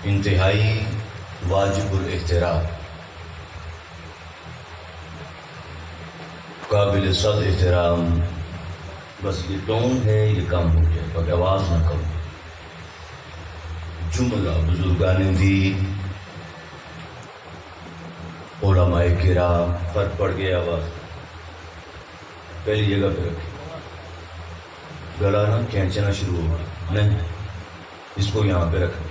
انتہائی واجب الاحترام، قابل صد احترام، بس یہ ٹون ہے یہ کم ہو جائے، باقی آواز نہ کم ہو۔ جملہ بزرگان دین، علماء کرام، فرق پڑ گیا آواز پہلی جگہ پہ رکھیں، گلا نہ کھینچنا شروع ہو نہیں، اس کو یہاں پہ رکھیں۔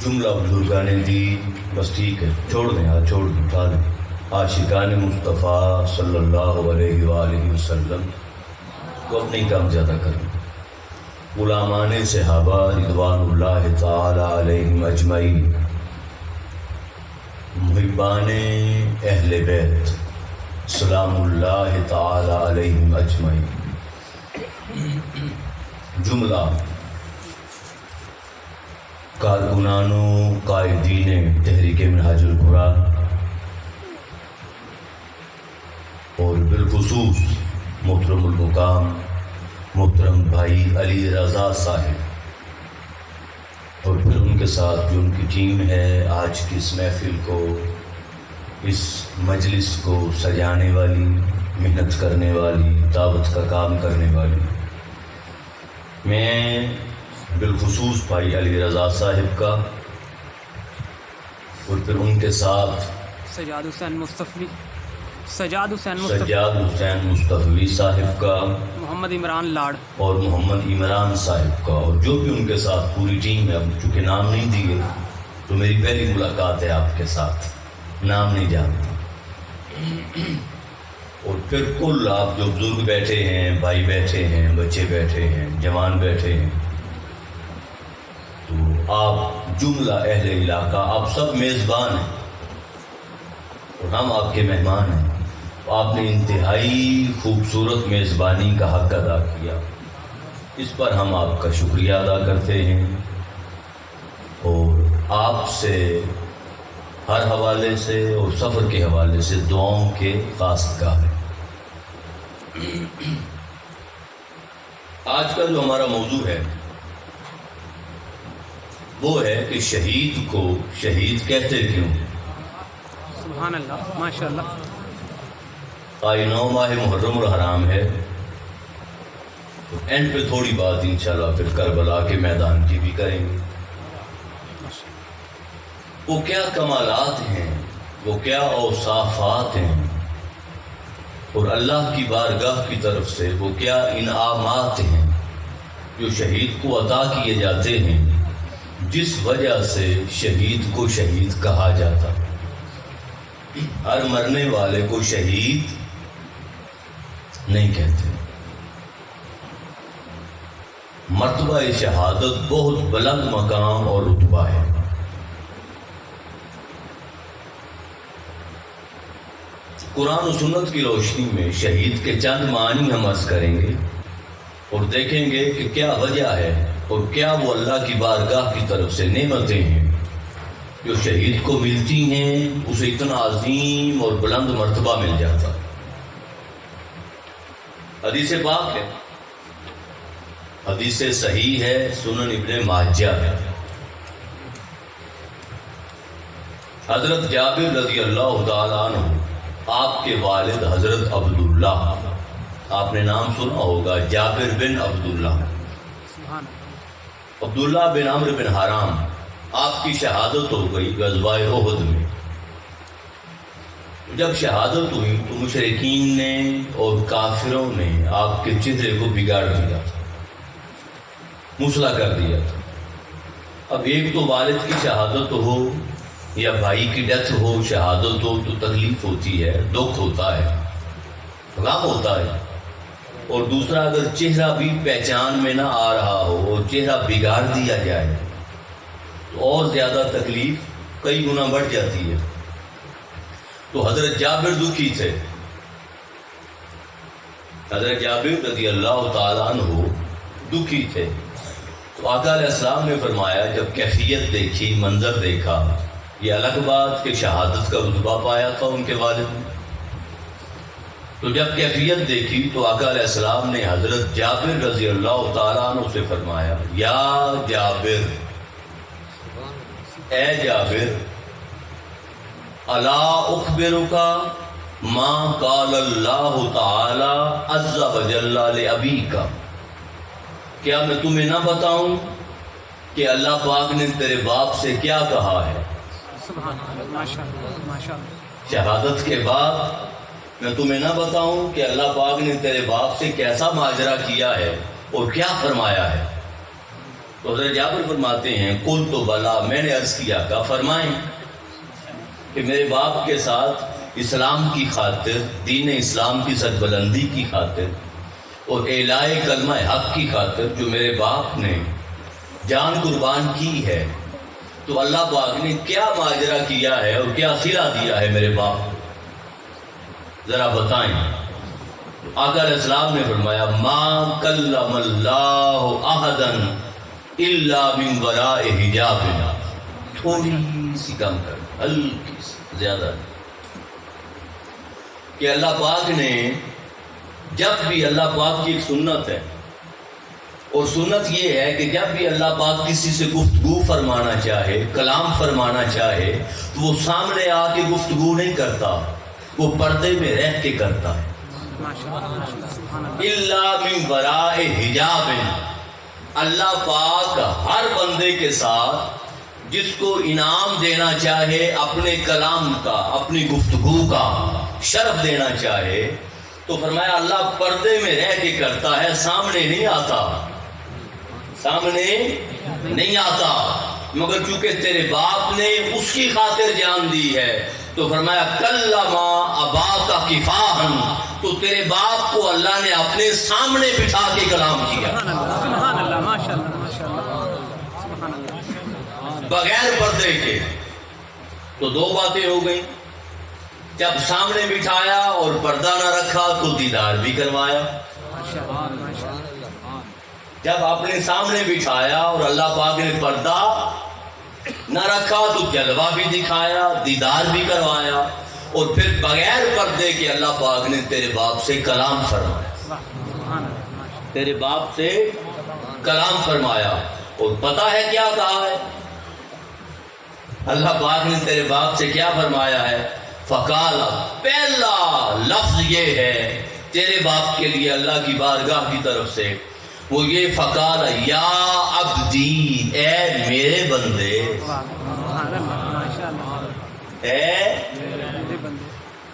جملہ بزرگان دین، بس ٹھیک ہے، چھوڑ دیں، چھوڑ دیں، اٹھا دیں۔ عاشقان مصطفیٰ صلی اللہ علیہ وآلہ وسلم کو اپنی کام زیادہ کریں، غلامان صحابہ رضوان اللہ تعالی علیہم اجمعین، محبان اہل بیت سلام اللہ تعالی علیہم اجمعین۔ جملہ کارکنان و قائدین تحریک منہاج القرآن اور بالخصوص محترم المقام محترم بھائی علی رضا صاحب، اور پھر ان کے ساتھ جو ان کی ٹیم ہے آج کی اس محفل کو، اس مجلس کو سجانے والی، محنت کرنے والی، دعوت کا کام کرنے والی، میں بالخصوص بھائی علی رضا صاحب کا اور پھر ان کے ساتھ سجاد حسین مصطفی صاحب کا، محمد عمران لاڑ اور محمد عمران صاحب کا، اور جو بھی ان کے ساتھ پوری ٹیم ہے۔ اب چونکہ نام نہیں دیے تو میری پہلی ملاقات ہے آپ کے ساتھ، نام نہیں جانتا۔ اور پھر کل آپ جو بزرگ بیٹھے ہیں، بھائی بیٹھے ہیں، بچے بیٹھے ہیں، جوان بیٹھے ہیں، تو آپ جملہ اہل علاقہ، آپ سب میزبان ہیں اور ہم آپ کے مہمان ہیں۔ آپ نے انتہائی خوبصورت میزبانی کا حق ادا کیا، اس پر ہم آپ کا شکریہ ادا کرتے ہیں، اور آپ سے ہر حوالے سے اور سفر کے حوالے سے دعاؤں کے خواستگار ہیں۔ آج کا جو ہمارا موضوع ہے وہ ہے کہ شہید کو شہید کہتے کیوں؟ سبحان اللہ، ماشاء اللہ۔ آئی 9 ماہ محرم الحرام ہے، تو اینڈ پہ تھوڑی بات انشاءاللہ پھر کربلا کے میدان کی بھی کریں گے۔ وہ کیا کمالات ہیں، وہ کیا اوصافات ہیں، اور اللہ کی بارگاہ کی طرف سے وہ کیا انعامات ہیں جو شہید کو عطا کیے جاتے ہیں، جس وجہ سے شہید کو شہید کہا جاتا۔ ہر مرنے والے کو شہید نہیں کہتے۔ مرتبہ شہادت بہت بلند مقام اور رتبہ ہے۔ قرآن و سنت کی روشنی میں شہید کے چند معنی ہم عرض کریں گے اور دیکھیں گے کہ کیا وجہ ہے اور کیا وہ اللہ کی بارگاہ کی طرف سے نعمتیں ہیں جو شہید کو ملتی ہیں، اسے اتنا عظیم اور بلند مرتبہ مل جاتا۔ حدیث پاک ہے، حدیث صحیح ہے، سنن ابن ماجہ ہے۔ حضرت جابر رضی اللہ تعالیٰ عنہ، آپ کے والد حضرت عبداللہ، آپ نے نام سنا ہوگا جابر بن عبداللہ، عبداللہ بن عمرو بن حرام، آپ کی شہادت ہو گئی غزوہ احد میں۔ جب شہادت ہوئی تو مشرکین نے اور کافروں نے آپ کے چہرے کو بگاڑ دیا تھا، مسلح کر دیا تھا۔ اب ایک تو والد کی شہادت ہو یا بھائی کی ڈیتھ ہو، شہادت ہو تو تکلیف ہوتی ہے، دکھ ہوتا ہے، غم ہوتا ہے، اور دوسرا اگر چہرہ بھی پہچان میں نہ آ رہا ہو اور چہرہ بگاڑ دیا جائے تو اور زیادہ تکلیف کئی گنا بڑھ جاتی ہے۔ تو حضرت جابر دکھی تھے، حضرت جابر رضی اللہ تعالیٰ عنہ دکھی تھے۔ تو آقا علیہ السلام نے فرمایا، جب کیفیت دیکھی، منظر دیکھا، یہ الگ بات کہ شہادت کا رتبہ پایا تھا ان کے والد نے، تو جب کیفیت دیکھی تو آقا علیہ السلام نے حضرت جابر رضی اللہ تعالیٰ عنہ سے فرمایا، یا جابر، اے جابر، الا اخبرک ما قال اللہ تعالی عز وجل لابیک، کیا میں تمہیں نہ بتاؤں کہ اللہ پاک نے تیرے باپ سے کیا کہا ہے؟ سبحان اللہ، ماشاء اللہ، ماشاء اللہ، شہادت کے بعد میں تمہیں نہ بتاؤں کہ اللہ پاک نے تیرے باپ سے کیسا ماجرا کیا ہے اور کیا فرمایا ہے؟ تو حضرت جابر فرماتے ہیں، قلت بلا، میں نے عرض کیا، کہا فرمائیں کہ میرے باپ کے ساتھ اسلام کی خاطر، دین اسلام کی سربلندی کی خاطر اور اعلاء کلمہ حق کی خاطر جو میرے باپ نے جان قربان کی ہے، تو اللہ پاک نے کیا ماجرا کیا ہے اور کیا صلہ دیا ہے میرے باپ کو، ذرا بتائیں۔ آقا علیہ السلام نے فرمایا، ما کلم اللہ احدا الا من وراء حجاب، تھوڑی سی کم کر، ہلکی سی، زیادہ نہیں، کہ اللہ پاک نے جب بھی، اللہ پاک کی ایک سنت ہے، اور سنت یہ ہے کہ جب بھی اللہ پاک کسی سے گفتگو فرمانا چاہے، کلام فرمانا چاہے، تو وہ سامنے آ کے گفتگو نہیں کرتا، وہ پردے میں رہ کے کرتا ہے۔ الا من وراء حجاب، اللہ پاک ہر بندے کے ساتھ جس کو انعام دینا چاہے اپنے کلام کا، اپنی گفتگو کا شرف دینا چاہے، تو فرمایا اللہ پردے میں رہ کے کرتا ہے، سامنے نہیں آتا، سامنے نہیں آتا، مگر چونکہ تیرے باپ نے اس کی خاطر جان دی ہے، تو فرمایا کلما اباک کفاحن، تو تیرے باپ کو اللہ نے اپنے سامنے بٹھا کے کلام کیا، سبحان اللہ، ماشاء اللہ، ماشاء اللہ، سبحان اللہ، بغیر پردے کے۔ تو دو باتیں ہو گئیں، جب سامنے بٹھایا اور پردہ نہ رکھا تو دیدار بھی کروایا، ماشاء اللہ، ماشاء اللہ، جب اپنے سامنے بٹھایا اور اللہ پاک نے پردہ نہ رکھا تو جلوہ بھی دکھایا، دیدار بھی کروایا، اور پھر بغیر پردے کے اللہ پاک نے تیرے باپ سے کلام فرمایا، تیرے باپ سے کلام فرمایا، اور پتہ ہے کیا کہا ہے؟ اللہ پاک نے تیرے باپ سے کیا فرمایا ہے؟ فقال، پہلا لفظ یہ ہے تیرے باپ کے لیے اللہ کی بارگاہ کی طرف سے، وہ یہ فقال، یا عبدی، اے میرے بندے، اے،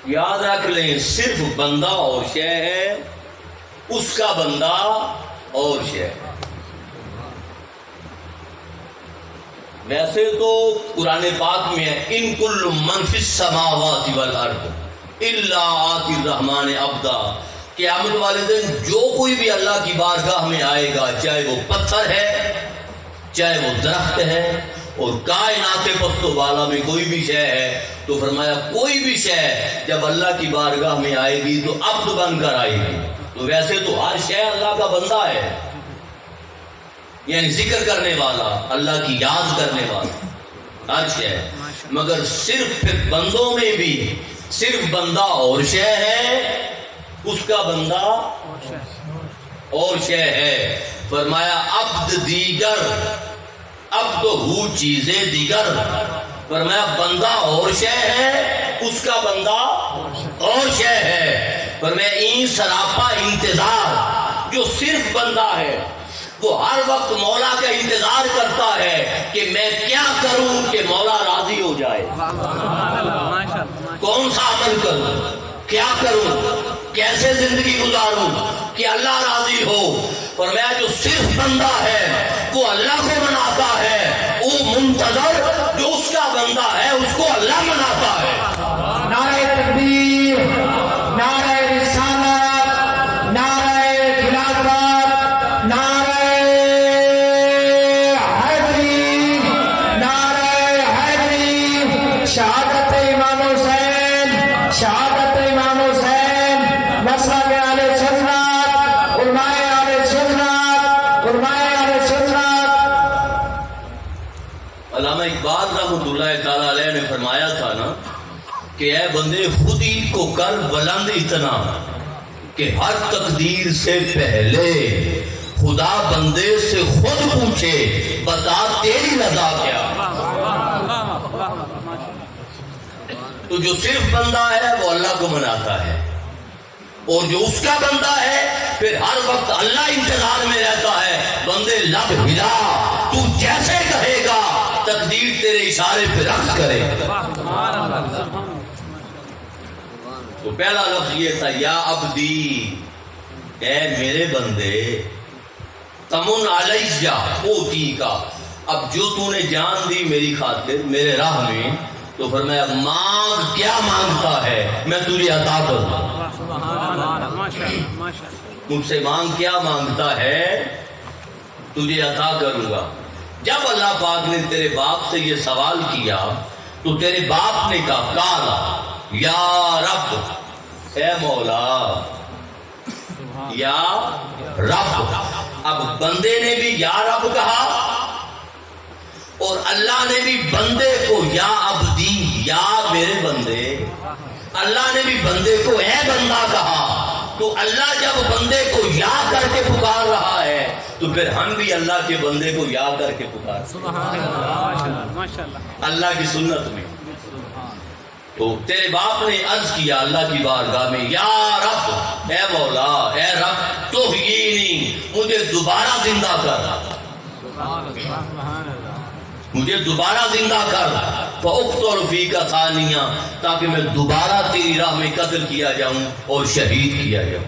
یاد رکھ لیں صرف بندہ اور شے ہے، اس کا بندہ اور شے۔ ویسے تو قرآن پاک میں ہے، ان کل من فی السماوات والارض الا آتی الرحمن عبدا، قیامت والے دن جو کوئی بھی اللہ کی بارگاہ میں آئے گا، چاہے وہ پتھر ہے، چاہے وہ درخت ہے، اور کائنات پست و بالا میں کوئی بھی شے ہے، تو فرمایا کوئی بھی شے جب اللہ کی بارگاہ میں آئے گی تو عبد بن کر آئے گی۔ تو ویسے تو ہر شے اللہ کا بندہ ہے، یعنی ذکر کرنے والا، اللہ کی یاد کرنے والا ہر شے، مگر صرف پھر بندوں میں بھی صرف بندہ اور شے ہے، اس کا بندہ اور شے ہے۔ فرمایا عبد دیگر، عبد ہو چیزیں دیگر، فرمایا بندہ اور شے ہے، اس کا بندہ اور شے ہے۔ فرمایا این سراپا انتظار، جو صرف بندہ ہے وہ ہر وقت مولا کا انتظار کرتا ہے کہ میں کیا کروں کہ مولا راضی ہو جائے، کون سا عمل کروں، کیا کروں، کیسے زندگی گزاروں کہ اللہ راضی ہو۔ فرمایا جو صرف بندہ ہے وہ اللہ کو مناتا ہے، وہ منتظر جو اس کا بندہ ہے اس کو اللہ مناتا ہے۔ نعرہ تکبیر، نعرہ رسالت، نعرہ خلافت، نعرہ حیدری، نعرہ حیدری، شہادت امام حسین، شہادت امام حسین، نصرہ آل سنت، علماء آل سنت، علماء آل سنت۔ علامہ اقبال رحمۃ اللہ تعالیٰ علیہ نے فرمایا تھا نا کہ اے بندے خود ہی کو کر بلند اتنا، کہ ہر تقدیر سے پہلے خدا بندے سے خود پوچھے بتا تیری رضا کیا. تو جو صرف بندہ ہے وہ اللہ کو مناتا ہے، اور جو اس کا بندہ ہے پھر ہر وقت اللہ انتظار میں رہتا ہے بندے لب ہلا تو جیسے کہے گا تقدیر تیرے اشارے پہ رقص کرے. تو پہلا لفظ یہ تھا یا عبدی، اے میرے بندے، تمن علیہ اوتی کا، اب جو تو نے جان دی میری خاطر میرے راہ میں، تو فرمایا مانگ، کیا مانگتا ہے میں تجھے عطا کروں. مجھ سے مانگ، کیا مانگتا ہے تجھے عطا کروں گا. جب اللہ پاک نے تیرے باپ سے یہ سوال کیا تو تیرے باپ نے کہا قال یا رب، اے مولا، یا رب. اب بندے نے بھی یا رب کہا اور اللہ نے بھی بندے کو یا عبدی، یا میرے بندے. اللہ نے بھی بندے کو اے بندہ کہا. تو اللہ جب بندے کو یا کر کے پکار رہا ہے تو پھر ہم بھی اللہ کے بندے کو یا کر کے پکار. اللہ کی سنت میں. تو تیرے باپ نے عرض کیا اللہ کی بارگاہ میں یا رب، اے مولا، اے رب، تو یہ نہیں، مجھے دوبارہ زندہ کر، مجھے دوبارہ زندہ کر. فاقتل فیک ثانیہ، تاکہ میں دوبارہ تیری راہ میں قتل کیا جاؤں اور شہید کیا جاؤں.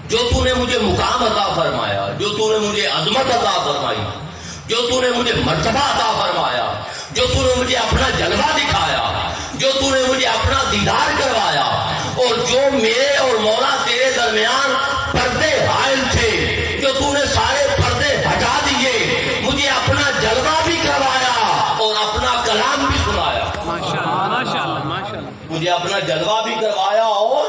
جو تو نے مجھے مقام عطا فرمایا، جو تو نے مجھے عظمت عطا فرمائی، جو تو نے مجھے مرتبہ عطا فرمایا، جو تو نے مجھے اپنا جلوہ دکھایا، جو تو نے مجھے اپنا دیدار کروایا، اور جو میرے اور مولا تیرے درمیان پردے حائل تھے، جو تو نے سارے پردے ہٹا دیے، مجھے اپنا جلوہ بھی کروایا اور اپنا کلام بھی سنایا. مجھے اپنا جلوہ بھی کروایا اور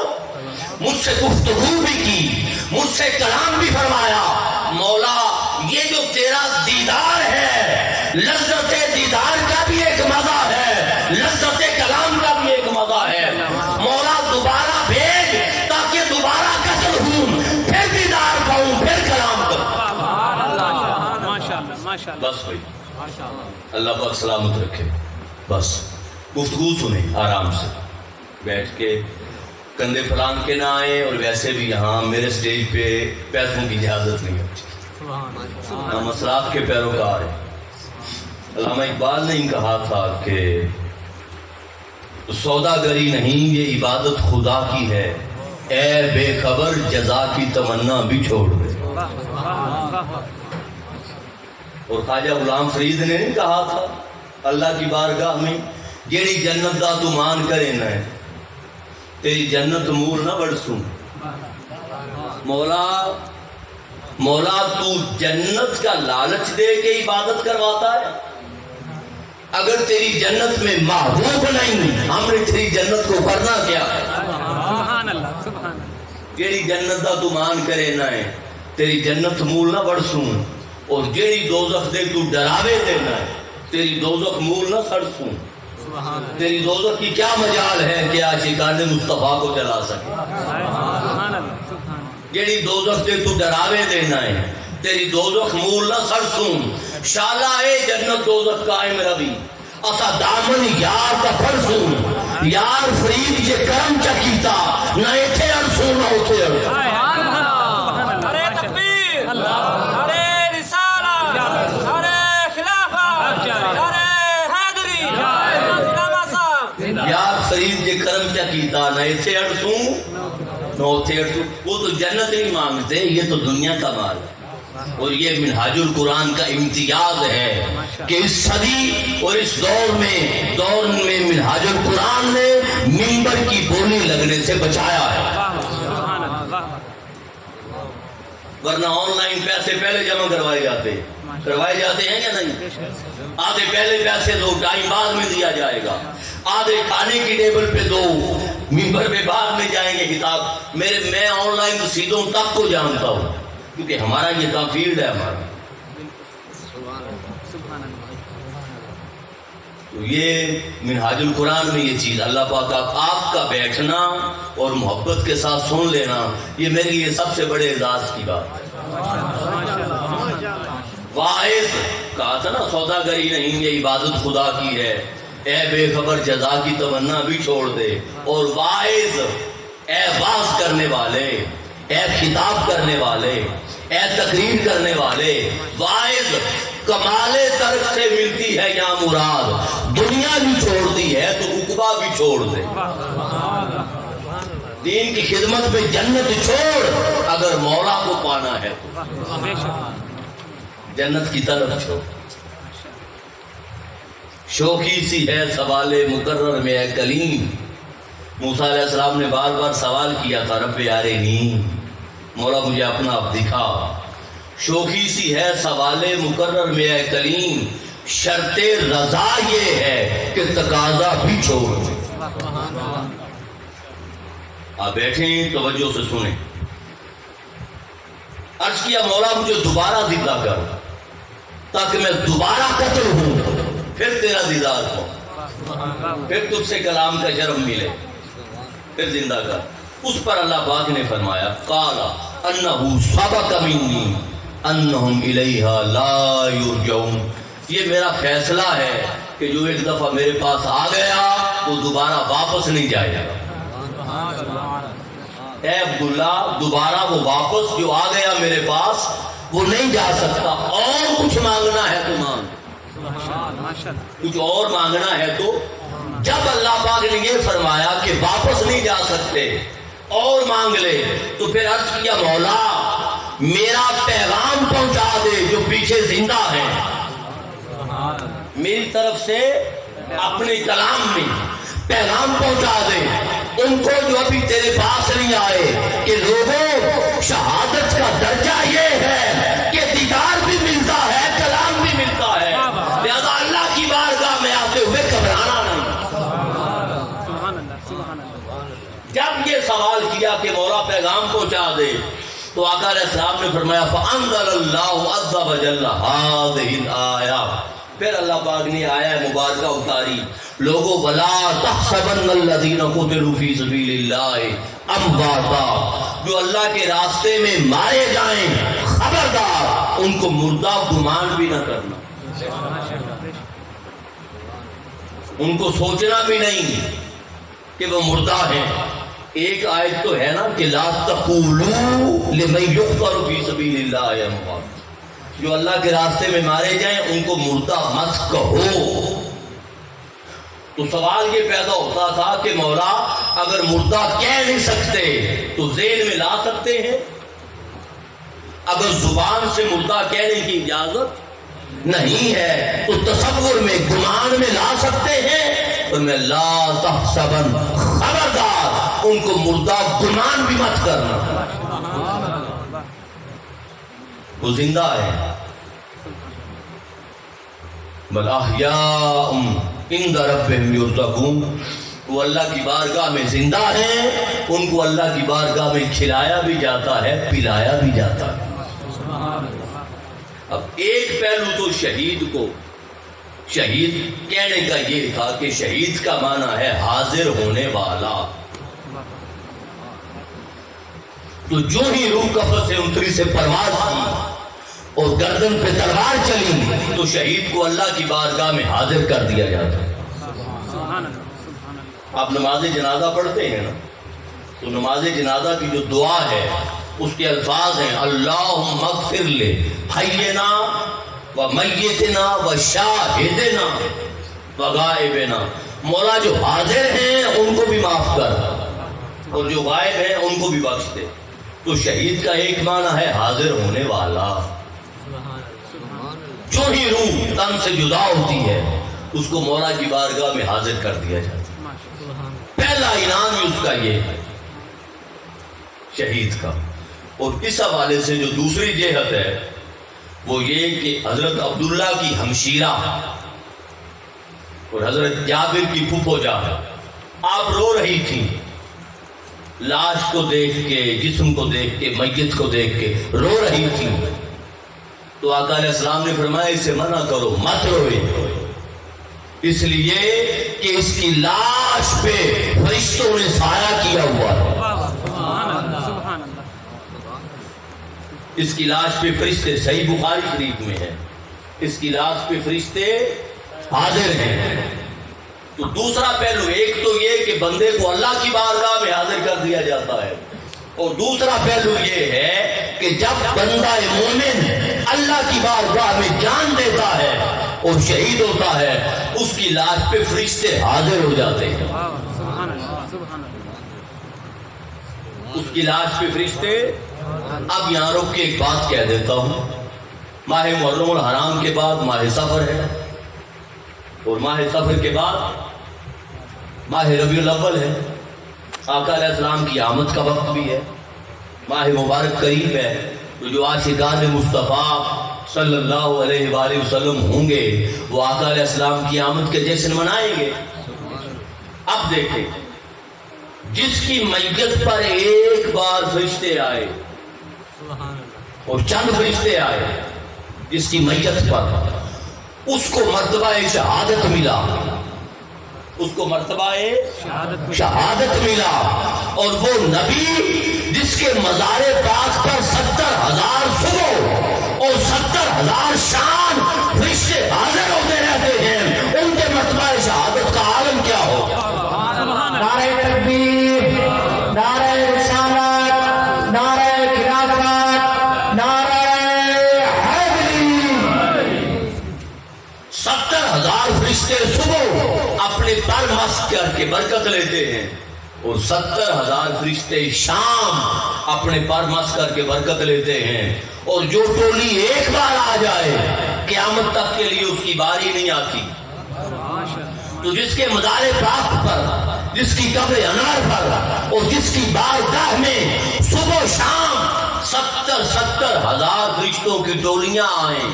مجھ سے گفتگو بھی کی، مجھ سے کلام بھی فرمایا. مولا یہ جو تیرا دیدار ہے، لذت دیدار کا بھی ایک مزہ ہے، لذت کلام کا بھی ایک مزہ ہے. مولا دوبارہ بھیج تاکہ دوبارہ قتل ہوں، پھر دیدار پاؤں، پھر کلام کروں. بس بھائی، اللہ پاک سلامت رکھے. بس گفتگو سنیں آرام سے بیٹھ کے، کندھے پھلان کے نہ آئے. اور ویسے بھی یہاں میرے سٹیج پہ پیسوں کی اجازت نہیں ہوتی، ہم اسلاف کے پیروکار ہیں. علامہ اقبال نے ہی کہا تھا کہ سوداگری نہیں یہ عبادت خدا کی ہے، اے بے خبر جزا کی تمنا بھی چھوڑ دے. اور خواجہ غلام فرید نے نہیں کہا تھا اللہ کی بارگاہ میں، جیڑی جنت دا تو مان کرے نہ ہے، تیری جنت مور نہ بڑسوں. مولا تو جنت کا لالچ دے کے عبادت کرواتا ہے. اگر تیری جنت میں محبوب نہیں، ہم نے تیری جنت کو کرنا کیا ہے؟ سبحان اللہ، سبحان اللہ. جیڑی جنت دا تو مان کرے نہ ہے، تیری جنت مول نہ بڑسوں. اور جیڑی دوزخ دے تو ڈراوے دینا ہے، تیری دوزخ مول نہ سڑسوں. تیری دوزخ کی کیا مجال ہے کہ عاشقان مصطفیٰ کو جلا سکے. جیڑی دوزخ دے تو ڈراوے دینا ہے، تیری دوزخ مول نہ سڑسوں. شالا اے جنت دوزخ قائم ربی، اسا دامن یار کا فرسوں. یار فرید جے کرم چکیتا، نہ ایتھے ارسوں نہ اوتھے ارسوں. یار فرید جے کرم کیا کیتا، نہ ایتھے اڑسوں نہ اوتھے اڑسوں. وہ تو جنت نہیں مانگتے، یہ تو دنیا کا مال ہے. اور یہ منہاج القرآن کا امتیاز ہے کہ اس صدی اور اس دور میں منہاج القرآن نے منبر کی بولی لگنے سے بچایا ہے. ورنہ آن لائن پیسے پہلے جمع کروائے جاتے ہیں یا نہیں؟ آدھے پہلے پیسے دو، ٹائم بعد میں دیا جائے گا. آدھے کھانے کی ٹیبل پہ دو، منبر پہ بعد میں جائیں گے کتاب. میں آن لائن رسیدوں تک کو جانتا ہوں کیونکہ ہمارا یہ کا فیلڈ ہے. ہمارا تو یہ منہاج القرآن میں یہ چیز اللہ پاک آپ کا بیٹھنا اور محبت کے ساتھ سن لینا، یہ میرے لیے سب سے بڑے اعزاز کی بات ہے۔ واعظ کہا تھا نا، سوداگری نہیں یہ عبادت خدا کی ہے، اے بے خبر جزا کی تمنا بھی چھوڑ دے، اور واعظ اے واعظ کرنے والے، اے خطاب کرنے والے، اے تقریر کرنے والے، واعظ کمال ترک سے ملتی ہے یا مراد، دنیا بھی چھوڑ دی ہے تو عقبہ بھی چھوڑ دے، دین کی خدمت میں جنت چھوڑ، اگر مولا کو پانا ہے تو جنت کی طرف چھوڑ۔ شوقی سی ہے سوال مقرر میں اے کلیم، موسیٰ علیہ السلام نے بار بار سوال کیا تھا، رب ارینی، مولا مجھے اپنا آپ دکھا۔ شوخی سی ہے سوال مقرر میں اے کلیم، شرط رضا یہ ہے کہ تقاضا بھی چھوڑ دے۔ آپ بیٹھیں توجہ سے سنیں۔ عرض کیا مولا مجھے دوبارہ زندہ کر تاکہ میں دوبارہ قتل ہوں، پھر تیرا دیدار ہو، پھر تجھ سے کلام کا شرم ملے، پھر زندہ کر۔ اس پر اللہ پاک نے فرمایا قال انہ سبق منی انہم الیہا لا یرجعون، یہ میرا فیصلہ ہے کہ جو ایک دفعہ میرے پاس آ گیا وہ دوبارہ واپس نہیں جائے گا۔ اے عبداللہ دوبارہ وہ واپس جو آ گیا میرے پاس وہ نہیں جا سکتا، اور کچھ مانگنا ہے تو مانگ، کچھ اور مانگنا ہے تو۔ جب اللہ پاک نے یہ فرمایا کہ واپس نہیں جا سکتے اور مانگ لے، تو پھر عرض کیا مولا میرا پیغام پہنچا دے جو پیچھے زندہ ہیں، میری طرف سے اپنے کلام میں پیغام پہنچا دے ان کو جو ابھی تیرے پاس نہیں آئے، کہ لوگوں شہادت کا درجہ یہ ہے کہ دیدار بھی ملتا ہے، کلام بھی ملتا ہے، لہذا اللہ کی بارگاہ میں آتے ہوئے گھبرانا نہیں۔ جب یہ سوال کیا کہ مولا پیغام پہنچا دے، تو آقا علیہ السلام نے فرمایا فَأَنزَلَ اللَّهُ عَزَّ وَجَلَّ هَذِهِ الْآيَةَ، پھر اللہ پاک نے آیا مبارکہ اتاری، لوگوں وَلَا تَحْسَبَنَّ الَّذِينَ قُتِلُوا فِي سَبِيلِ اللَّهِ أَمْوَاتًا، جو اللہ کے راستے میں مارے جائیں خبردار ان کو مردہ گمان بھی نہ کرنا، ان کو سوچنا بھی نہیں کہ وہ مردہ ہیں۔ ایک آیت تو ہے نا کہ لا تقولوا لمن يقتل في سبيل الله اموات، جو اللہ کے راستے میں مارے جائیں ان کو مردہ مت کہو۔ تو سوال یہ پیدا ہوتا تھا کہ مولا اگر مردہ کہہ نہیں سکتے تو ذہن میں لا سکتے ہیں، اگر زبان سے مردہ کہنے کی اجازت نہیں ہے تو تصور میں گمان میں لا سکتے ہیں، اور میں لا تحسبن، خبردار ان کو مردہ گمان بھی مت کرنا، وہ زندہ ہے، بل احیاء عند ربہم یرزقون، وہ اللہ کی بارگاہ میں زندہ ہیں، ان کو اللہ کی بارگاہ میں کھلایا بھی جاتا ہے، پلایا بھی جاتا ہے۔ اب ایک پہلو تو شہید کو شہید کہنے کا یہ تھا کہ شہید کا معنی ہے حاضر ہونے والا، تو جو ہی روح کفن سے اتری سے پرواز کی اور گردن پہ تلوار چلی تو شہید کو اللہ کی بارگاہ میں حاضر کر دیا جاتا ہے۔ آپ نماز جنازہ پڑھتے ہیں نا، تو نماز جنازہ کی جو دعا ہے اس کے الفاظ ہیں اللہم اغفر لے حینا و میتنا و شاہدنا و غائبنا، مولا جو حاضر ہیں ان کو بھی معاف کر اور جو غائب ہیں ان کو بھی بخش دے۔ تو شہید کا ایک معنی ہے حاضر ہونے والا، جو ہی روح تن سے جدا ہوتی ہے اس کو مولا کی بارگاہ میں حاضر کر دیا جاتا ہے۔ پہلا انعام ہی اس کا یہ ہے شہید کا۔ اور اس حوالے سے جو دوسری جہت ہے وہ یہ کہ حضرت عبداللہ کی ہمشیرہ اور حضرت جابر کی پھپھو جان آپ رو رہی تھی، لاش کو دیکھ کے، جسم کو دیکھ کے، میت کو دیکھ کے رو رہی تھی، تو آقا علیہ السلام نے فرمایا اسے منع کرو، مت روئے، اس لیے کہ اس کی لاش پہ فرشتوں نے سایہ کیا ہوا ہے. سبحان اللہ سبحان اللہ. اس کی لاش پہ فرشتے، صحیح بخاری شریف میں ہے، اس کی لاش پہ فرشتے حاضر ہیں. تو دوسرا پہلو ایک تو یہ کہ بندے کو اللہ کی بارگاہ میں حاضر کر دیا جاتا ہے، اور دوسرا پہلو یہ ہے کہ جب بندہ مومن اللہ کی بارگاہ میں جان دیتا ہے اور شہید ہوتا ہے، اس کی لاش پہ فرشتے حاضر ہو جاتے ہیں. سبحان اللہ سبحان اللہ. اس کی لاش پہ فرشتے. اب یہاں رک کے ایک بات کہہ دیتا ہوں. ماہ محرم الحرام کے بعد ماہ سفر ہے، اور ماہ سفر کے بعد ماہ ربیع الاول ہے. آقا علیہ السلام کی آمد کا وقت بھی ہے، ماہ مبارک قریب ہے. تو جو عاشقان مصطفیٰ صلی اللہ علیہ وآلہ وسلم ہوں گے وہ آقا علیہ السلام کی آمد کے جشن منائیں گے. اب دیکھیں، جس کی میت پر ایک بار فرشتے آئے اور چند فرشتے آئے، جس کی میت پر اس کو مرتبہ شہادت ملا، اس کو مرتبہ شہادت ملا. اور وہ نبی جس کے مزار پاک پر 70,000 صبح اور 70,000 شام فرشتے حاضر ہوتے رہتے ہیں، ان کے مرتبہ شہادت کا عالم کیا ہوگا؟ نعرہ تکبیر، نعرہ رسالت، نعرہ خلافت، نعرہ حیدری. 70,000 فرشتے صبح اپنے پر مسح کر کے برکت لیتے ہیں، اور 70,000 فرشتے شام اپنے پر مسح کر کے برکت لیتے ہیں. اور جو ٹولی ایک بار آ جائے قیامت تک کے لیے اس کی باری نہیں آتی. تو جس کے مزار پاک پر، جس کی قبر انار پر اور جس کی بارگاہ میں صبح و شام 70,000 فرشتوں کی ٹولیاں آئیں،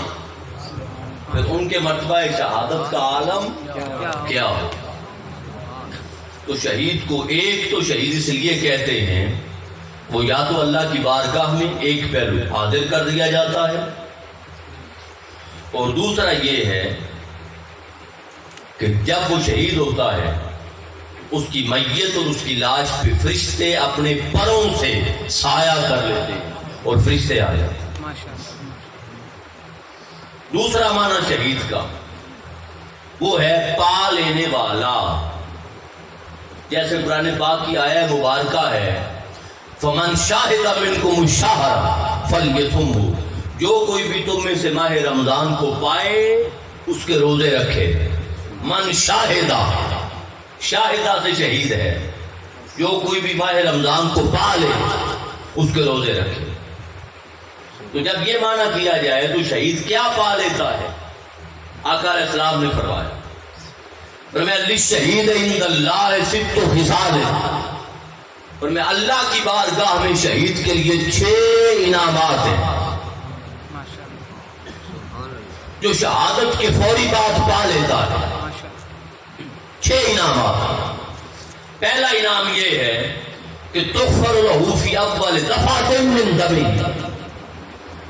پھر ان کے مرتبہ شہادت کا عالم کیا ہو؟ تو شہید کو ایک تو شہید اس لیے کہتے ہیں وہ یا تو اللہ کی بارگاہ میں ایک پہلو حاضر کر دیا جاتا ہے، اور دوسرا یہ ہے کہ جب وہ شہید ہوتا ہے اس کی میت اور اس کی لاش پہ فرشتے اپنے پروں سے سایہ کر لیتے ہیں اور فرشتے آ جاتے ہیں. دوسرا معنی شہید کا وہ ہے پا لینے والا. جیسے قرآن پاک کی آیہ مبارکہ ہے فمن شاہد منکم الشہر فلیصمہ، جو کوئی بھی تم میں سے ماہ رمضان کو پائے اس کے روزے رکھے. من شاہدہ، شاہدہ سے شہید ہے، جو کوئی بھی ماہ رمضان کو پا لے اس کے روزے رکھے. تو جب یہ معنی کیا جائے تو شہید کیا پا لیتا ہے؟ آقا علیہ السلام نے فرمایا للشہید عند اللہ ست خصال، فرمایا اللہ کی بارگاہ میں شہید کے لیے 6 انعامات ہیں جو شہادت کے فوری بعد پا لیتا ہے. 6 انعامات. پہلا انعام یہ ہے کہ تغفر له فی اول دفعۃ من دمہ،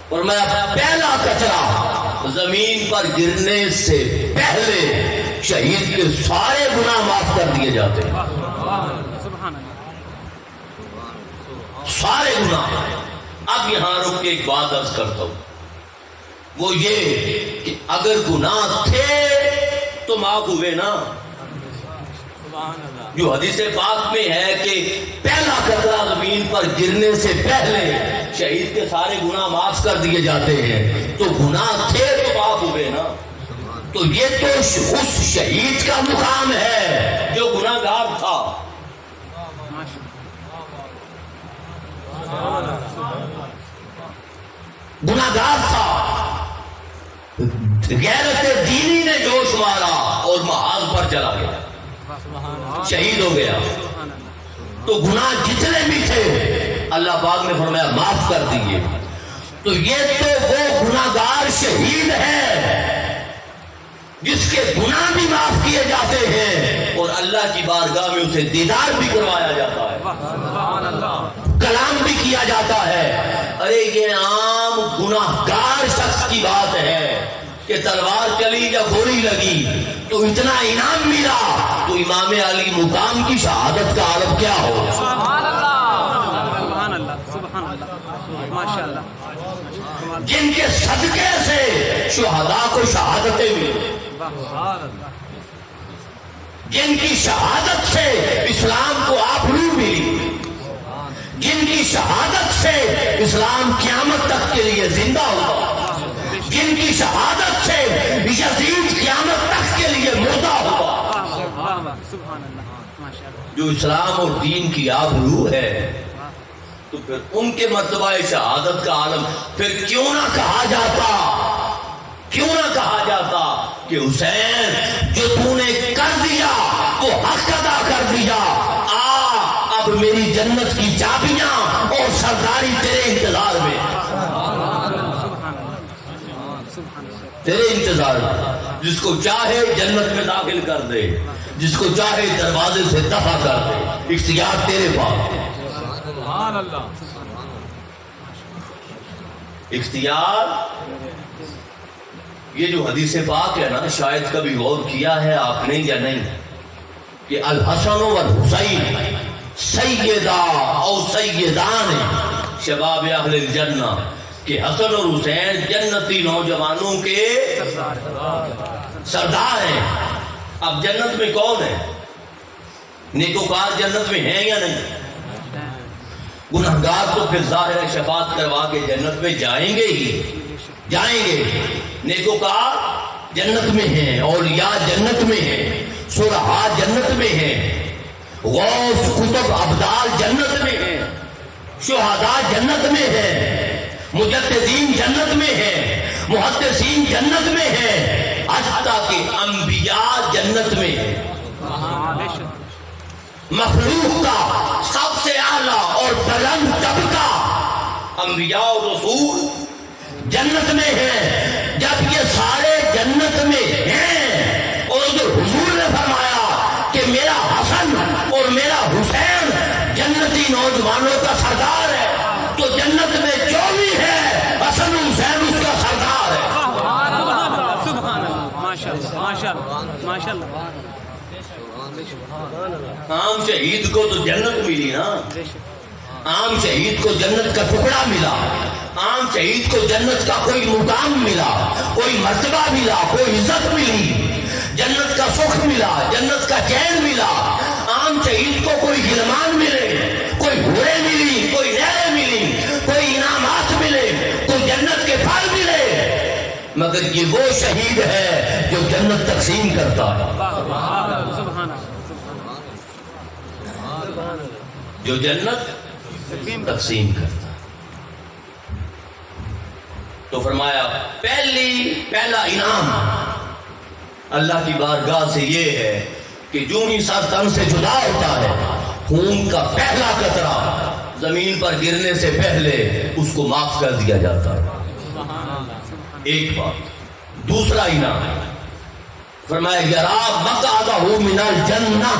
فرمایا پہلا کچرا زمین پر گرنے سے پہلے شہید کے سارے گناہ معاف کر دیے جاتے ہیں. سارے گناہ. اب یہاں رک کے ایک بات عرض کرتا ہوں، وہ یہ کہ اگر گناہ تھے تو معاف ہوئے نا. جو حدیث پاک میں ہے کہ پہلا قطرہ زمین پر گرنے سے پہلے شہید کے سارے گناہ معاف کر دیے جاتے ہیں، تو گناہ تھے تو معاف ہوئے نا. تو یہ تو اس شہید کا مقام ہے جو گناہ گار تھا. گناہ گار تھا، غیرت دینی نے جوش مارا اور محاذ پر چلا گیا، شہید ہو گیا. تو گناہ جتنے بھی تھے اللہ پاک نے فرمایا معاف کر دیے. تو یہ تو وہ گناہگار شہید ہے جس کے گناہ بھی معاف کیے جاتے ہیں اور اللہ کی بارگاہ میں اسے دیدار بھی کروایا جاتا ہے، کلام بھی کیا جاتا ہے. ارے یہ عام گناہگار شخص کی بات ہے کہ تلوار چلی یا گولی لگی تو اتنا انعام ملا، تو امام علی مقام کی شہادت کا عالم کیا ہو؟ سبحان اللہ سبحان اللہ ماشاء اللہ جن کے صدقے سے شہداء کو شہادتیں ملی، جن کی شہادت سے اسلام کو آبرو ملی، جن کی شہادت سے اسلام قیامت تک کے لیے زندہ ہوا، جن کی شہادت سے یزید قیامت تک کے لیے مردہ ہوا، سبحان اللہ ماشاء اللہ جو اسلام اور دین کی آبرو ہے، تو پھر ان کے مرتبہ شہادت کا عالم پھر کیوں نہ کہا جاتا کہ حسین جو تو نے کر دیا وہ حق ادا کر دیا، اب میری جنت کی چابیاں اور سرداری تیرے انتظار میں، تیرے انتظار میں، جس کو چاہے جنت میں داخل کر دے، جس کو چاہے دروازے سے دفع کر دے، اختیار تیرے پاس، اختیار۔ یہ جو حدیث پاک ہے نا، شاید کبھی غور کیا ہے آپ نے یا نہیں، کہ الحسن والحسین سیدہ او سیدان شباب اہل الجنہ، کہ حسن اور حسین جنتی نوجوانوں کے سردار ہیں۔ اب جنت میں کون ہے؟ نیکوکار جنت میں ہیں یا نہیں؟ گنہگار تو پھر ظاہر ہے شفاعت کروا کے جنت میں جائیں گے ہی جائیں گے، نیکوکار جنت میں ہیں، اولیاء جنت میں ہیں، صلحاء جنت میں ہیں، غوث کتب ابدال جنت میں ہیں، شہداء جنت میں ہیں، مجددین جنت میں ہیں، محدثین جنت میں ہیں، حتیٰ کہ انبیاء جنت میں ہیں۔ مخلوق کا سب سے اعلیٰ اور بلند طبقہ انبیاء اور رسول جنت میں ہیں۔ جب یہ سارے جنت میں ہیں اور ادھر حضور نے فرمایا کہ میرا حسن اور میرا حسین جنتی نوجوانوں کا سردار ہے، تو جنت میں جو بھی ہے حسن حسین اس کا سردار ہے۔ سبحان اللہ ماشاء اللہ ماشاء اللہ ماشاء اللہ۔ عام شہید کو تو جنت ملی نا، عام شہید کو جنت کا ٹکڑا ملا، عام شہید کو جنت کا کوئی مقام ملا، کوئی مرتبہ ملا، کوئی عزت ملی، جنت کا سکھ ملا، جنت کا چین ملا۔ عام شہید کو کوئی گلمان ملے، کوئی حوریں ملی، کوئی نہریں ملی، کوئی انعامات ملے، کوئی جنت کے پھل ملے، مگر یہ وہ شہید ہے جو جنت تقسیم کرتا ہے، جو جنت تقسیم کرتا ہے۔ تو فرمایا پہلا انعام اللہ کی بارگاہ سے یہ ہے کہ جو ہی سر تن سے جدا ہوتا ہے، خون کا پہلا قطرہ زمین پر گرنے سے پہلے اس کو معاف کر دیا جاتا ہے۔ ایک بات۔ دوسرا انعام فرمایا یرا مقعدہ من الجنہ،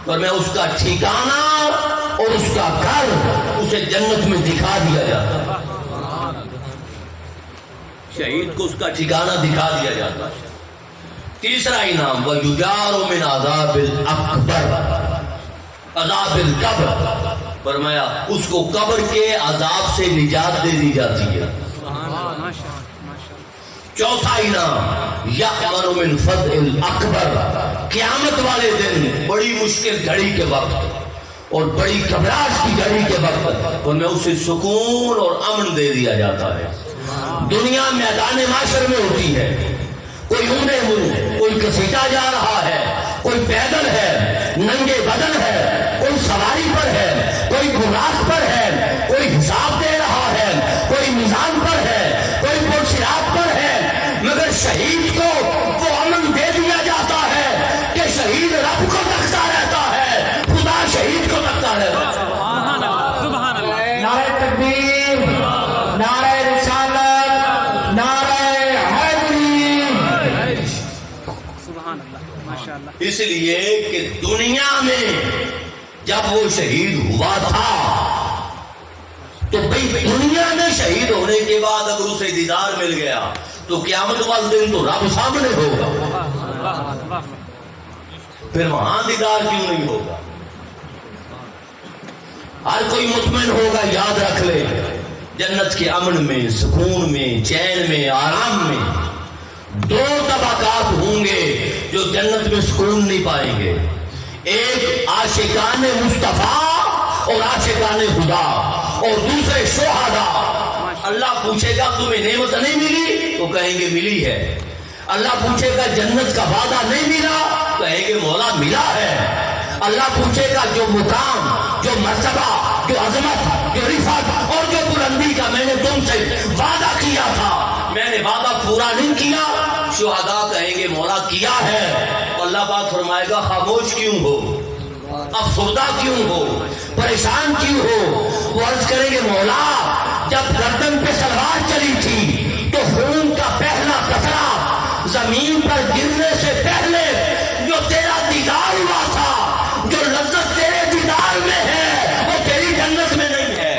فرمایا اس کا ٹھکانہ اور اس کا گھر اسے جنت میں دکھا دیا جاتا ہے، شہید کو اس کا ٹھکانہ دکھا دیا جاتا ہے۔ تیسرا انعام وَيُجَارُ مِنْ عَذَابِ الْأَكْبَرِ، عذاب القبر، فرمایا اس کو قبر کے عذاب سے نجات دے دی جاتی ہے۔ چوتھا انعام یأمن من فضع الاکبر، قیامت والے دن بڑی مشکل گھڑی کے وقت اور بڑی گھبراہٹ کی گھڑی کے وقت انہیں اسے سکون اور امن دے دیا جاتا ہے۔ دنیا میدان معاشر میں ہوتی ہے، کوئی اونڈے منہ، کوئی گھسیٹا جا رہا ہے، کوئی پیدل ہے، ننگے بدن ہے، کوئی سواری پر ہے، کوئی براق پر ہے، کوئی حساب دے رہا ہے، کوئی میزان پر ہے، کوئی پرصراط پر ہے، مگر شہید کو وہ امن دے دیا جاتا ہے کہ شہید رب کو تکتا رہتا ہے، خدا شہید کو تکتا رہتا ہے۔ سبحان اللہ۔ نعرہ تکبیر، نعرہ رسالت، نعرہ حیدری۔ سبحان اللہ ماشاء اللہ۔ اس لیے کہ دنیا میں جب وہ شہید ہوا تھا تو بھئی دنیا میں شہید ہونے کے بعد اگر اسے دیدار مل گیا تو قیامت والے دن تو رب سامنے ہوگا، پھر وہاں دیدار کیوں نہیں ہوگا؟ ہر کوئی مطمئن ہوگا، یاد رکھ لے جنت کے امن میں، سکون میں، چین میں، آرام میں دو طبقات ہوں گے جو جنت میں سکون نہیں پائیں گے، ایک عاشقان مصطفیٰ اور عاشقان خدا، اور دوسرے شہداء۔ اللہ پوچھے گا تمہیں نعمت نہیں ملی تو کہیں گے ملی ہے، اللہ پوچھے گا جنت کا وعدہ نہیں ملا کہیں گے مولا ملا ہے، اللہ پوچھے گا جو مقام، جو مرتبہ، جو عظمت، جو رفعت اور جو بلندی کا میں نے تم سے وعدہ کیا تھا میں نے وعدہ پورا نہیں کیا، شہداء کہیں گے مولا کیا ہے۔ اللہ پاک فرمائے گا خاموش کیوں ہو، افسردہ کیوں ہو، پریشان کیوں ہو؟ وہ عرض کریں گے مولا جب گردن پہ تلوار چلی تھی تو خون کا پہلا قطرہ زمین پر گرنے سے پہلے جو تیرا دیدار ہوا تھا، جو لذت تیرے دیدار میں ہے وہ تیری جنت میں نہیں ہے۔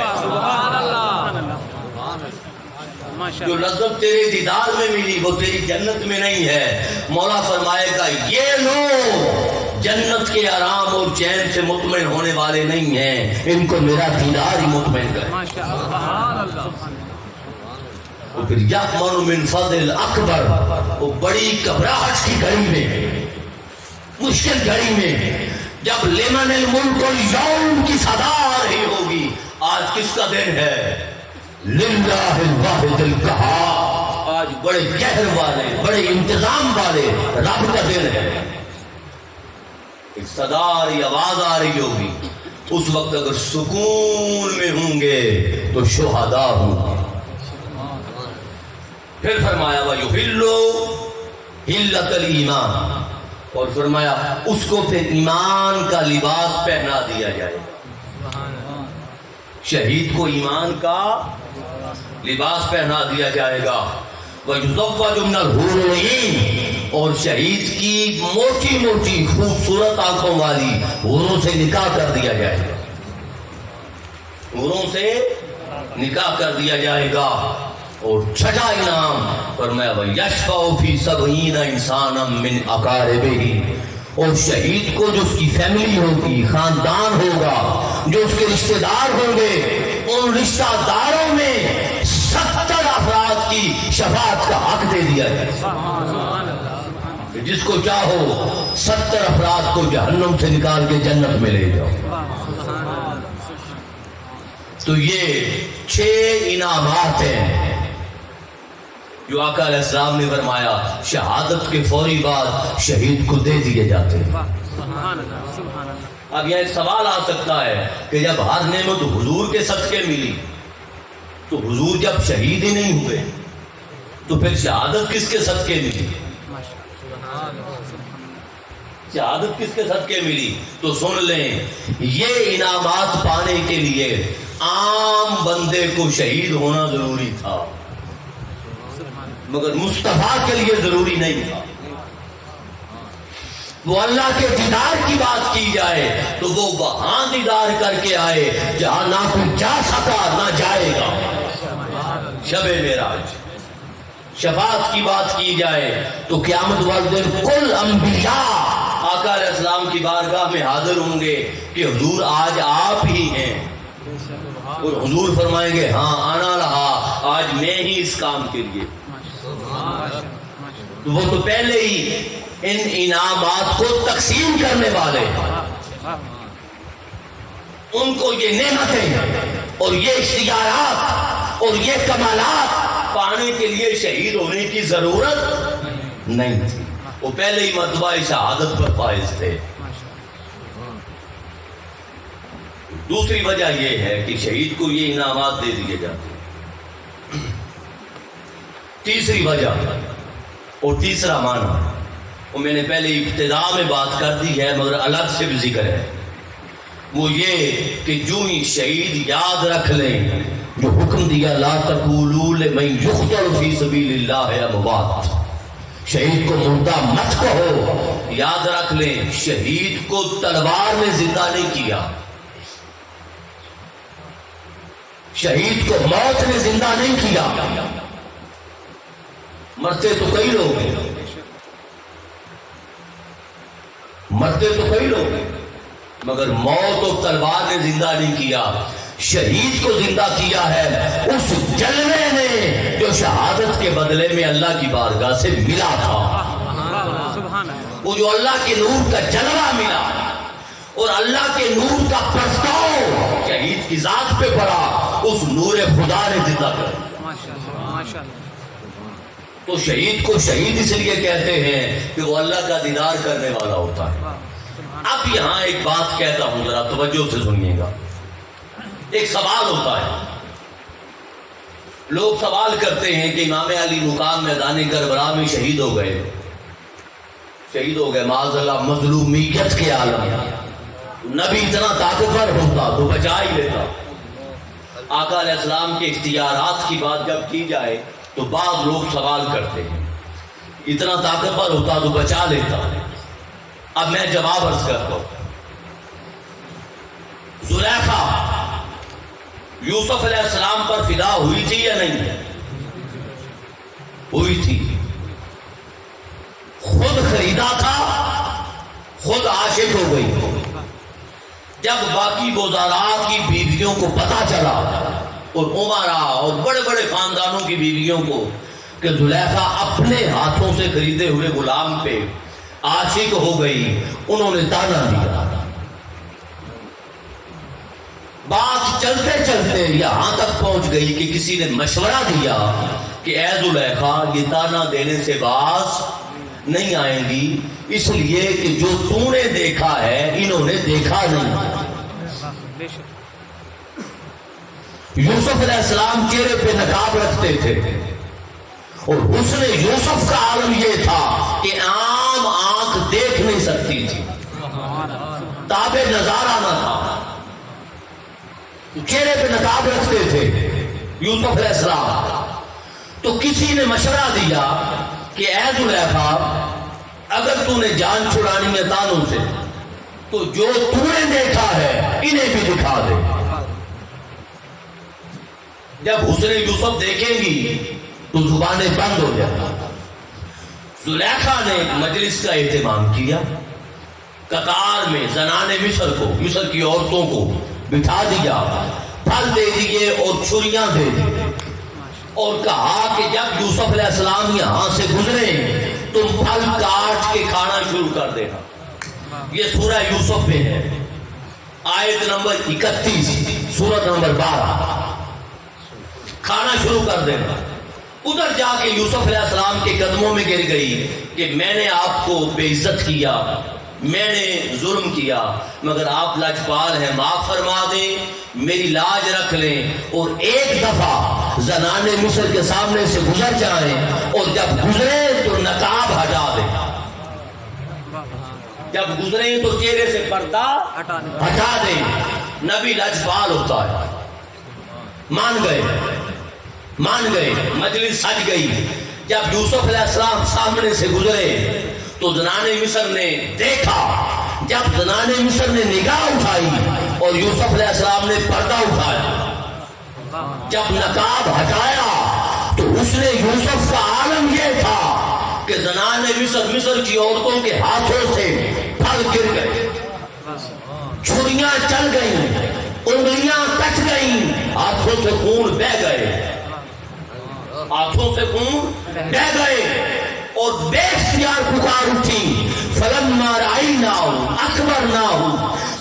جو لذت تیرے دیدار میں ملی وہ تیری جنت میں نہیں ہے۔ مولا فرمائے گا یہ لوگ جنت کے آرام اور چین سے مطمئن ہونے والے نہیں ہیں، ان کو میرا دیدار ہی مطمئن کرے۔ اور پھر یقمن من فضل اکبر، وہ بڑی گھبراہٹ کی گھڑی میں، مشکل گھڑی میں جب لمن الملک اليوم کی صدا آ رہی ہوگی، آج کس کا دن ہے؟ للہ الواحد القہار، آج بڑے قہر والے، بڑے انتظام والے رب کا دن ہے۔ ایک صدا آ رہی، آواز آ رہی ہوگی، اس وقت اگر سکون میں ہوں گے تو شہداء ہوں گے۔ پھر فرمایا وَيُحِلُّ حِلَّةَ الْإِيمَانِ، اور فرمایا اس کو پھر ایمان کا لباس پہنا دیا جائے گا، شہید کو ایمان کا لباس پہنا دیا جائے گا۔ وَيُزَوَّجُ مِنَ الْحُورِ الْعِينِ، اور شہید کی موٹی موٹی خوبصورت آنکھوں والی حوروں سے نکاح کر دیا جائے گا، حوروں سے نکاح کر دیا جائے گا۔ اور چھٹا انعام فرمایا وَيَشْفَعُ فِي 70 إِنسَانًا مِّنْ أَقَارِبِهِ، اور شہید کو جو اس کی فیملی ہوگی، خاندان ہوگا، جو اس کے رشتہ دار ہوں گے، ان رشتہ داروں میں 70 افراد کی شفاعت کا حق دے دیا جائے، جس کو چاہو 70 افراد کو جہنم سے نکال کے جنت میں لے جاؤ۔ تو یہ 6 انعامات ہیں جو آقا علیہ السلام نے فرمایا شہادت کے فوری بعد شہید کو دے دیے جاتے ہیں۔ اب یہ ایک سوال آ سکتا ہے کہ جب ہر نعمت حضور کے صدقے ملی تو حضور جب شہید ہی نہیں ہوئے تو پھر شہادت کس کے صدقے ملی؟ شہادت کس کے صدقے ملی؟ تو سن لیں، یہ انعامات پانے کے لیے عام بندے کو شہید ہونا ضروری تھا، مگر مصطفیٰ کے لیے ضروری نہیں تھا۔ وہ اللہ کے دیدار کی بات کی جائے تو وہ وہاں دیدار کر کے آئے جہاں نہ کوئی جا سکا نہ جائے گا، شب معراج۔ شفاعت کی بات کی جائے تو قیامت والے دن کل انبیاء آقا علیہ السلام کی بارگاہ میں حاضر ہوں گے کہ حضور آج آپ ہی ہیں، اور حضور فرمائیں گے ہاں آنا رہا، آج میں ہی اس کام کے لیے۔ وہ تو پہلے ہی ان انعامات کو تقسیم کرنے والے، ان کو یہ نعمتیں اور یہ اختیارات اور یہ کمالات پانے کے لیے شہید ہونے کی ضرورت نہیں تھی، وہ پہلے ہی مرتبہ شہادت پر فائز تھے۔ دوسری وجہ یہ ہے کہ شہید کو یہ انعامات دے دیے جاتے ہیں۔ تیسری وجہ اور تیسرا معنی وہ میں نے پہلے ابتدا میں بات کر دی ہے مگر الگ سے بھی ذکر ہے، وہ یہ کہ جو ہی شہید یاد رکھ لیں جو حکم دیا لا تقولوا لمن یقتل فی سبیل اللہ اموات، شہید کو مردہ مت کہو، یاد رکھ لیں شہید کو تلوار نے زندہ نہیں کیا، شہید کو موت نے زندہ نہیں کیا. مرتے تو کئی لوگ ہیں، مرتے تو کئی لوگ ہیں، مگر موت اور تلوار نے زندہ نہیں کیا. شہید کو زندہ کیا ہے اس جلوے نے جو شہادت کے بدلے میں اللہ کی بارگاہ سے ملا تھا. سبحان اللہ. وہ جو اللہ کے نور کا جلوہ ملا اور اللہ کے نور کا پرتاؤ شہید کی ذات پہ پڑا، اس نور خدا نے زندہ کر. ماشاءاللہ ماشاءاللہ. تو شہید کو شہید اس لیے کہتے ہیں کہ وہ اللہ کا دیدار کرنے والا ہوتا ہے. اب یہاں ایک بات کہتا ہوں، ذرا توجہ سے سنیے گا. ایک سوال ہوتا ہے، لوگ سوال کرتے ہیں کہ امام علی مقام میدان کربلا میں شہید ہو گئے، شہید ہو گئے معاذ اللہ مظلومیت کے عالم میں. نبی اتنا طاقتور ہوتا تو بچا ہی لیتا. آقا علیہ السلام کے اختیارات کی بات جب کی جائے تو بعض لوگ سوال کرتے ہیں، اتنا طاقتور ہوتا تو بچا لیتا. اب میں جواب عرض کرتا ہوں. زلیخا یوسف علیہ السلام پر فدا ہوئی تھی یا نہیں؟ ہوئی تھی. خود خریدا تھا، خود عاشق ہو گئی. جب باقی وزراء کی بیویوں کو پتا چلا اور عمراء اور بڑے بڑے خاندانوں کی بیویوں کو کہ زلیخا اپنے ہاتھوں سے خریدے ہوئے غلام پہ عاشق ہو گئی، انہوں نے تانا دیا. بات چلتے چلتے یہاں تک پہنچ گئی کہ کسی نے مشورہ دیا کہ اے زلیخا یہ تانا دینے سے باز نہیں آئیں گی، اس لیے کہ جو تو نے دیکھا ہے انہوں نے دیکھا نہیں. یوسف علیہ السلام چہرے پہ نقاب رکھتے تھے اور حسن یوسف کا عالم یہ تھا کہ عام آنکھ دیکھ نہیں سکتی تھی، تابع نظارہ نہ تھا. چہرے پہ نقاب رکھتے تھے یوسف علیہ السلام. تو کسی نے مشورہ دیا کہ اے زلیخا اگر تو نے جان چھڑانی ہے تانوں سے تو جو تو نے دیکھا ہے انہیں بھی دکھا دے. جب حسن یوسف دیکھیں گی تو زبانیں بند ہو جائیں. زلیخا نے مجلس کا اہتمام کیا. قطار میں زنان مصر کو، مصر کی عورتوں کو بٹھا دیا، پھل دے دیے اور چھریاں دے دی اور کہا کہ جب یوسف علیہ السلام یہاں سے گزرے تم پھل کاٹ کے کھانا شروع کر دینا. یہ سورہ یوسف میں ہے، آیت نمبر 31، سورت نمبر 12. کھانا شروع کر دینا. ادھر جا کے یوسف علیہ السلام کے قدموں میں گر گئی کہ میں نے آپ کو بے عزت کیا، میں نے ظلم کیا، مگر آپ لاجپال ہیں، معاف فرما دیں، میری لاج رکھ لیں اور ایک دفعہ زنان مصر کے سامنے سے گزر جائیں اور جب گزرے تو نقاب ہٹا دیں. جب گزرے تو چہرے سے پردہ ہٹا دیں. نبی لاجپال ہوتا ہے. مان گئے، مجلس سج گئی. جب یوسف علیہ السلام سامنے سے گزرے تو زنان مصر نے دیکھا. جب زنان مصر نے نگاہ اٹھائی اور یوسف علیہ السلام نے پردہ اٹھایا، جب نقاب ہٹایا تو اس نے یوسف کا عالم یہ تھا کہ زنان مصر کی عورتوں کے ہاتھوں سے پھل گر گئے، چھریاں چل گئیں، انگلیاں کٹ گئیں، ہاتھوں سے خون بہہ گئے، ہاتھوں سے خون بہہ گئے اور بے اختیار پکار اٹھی. فلما رأیناہ اکبرناہ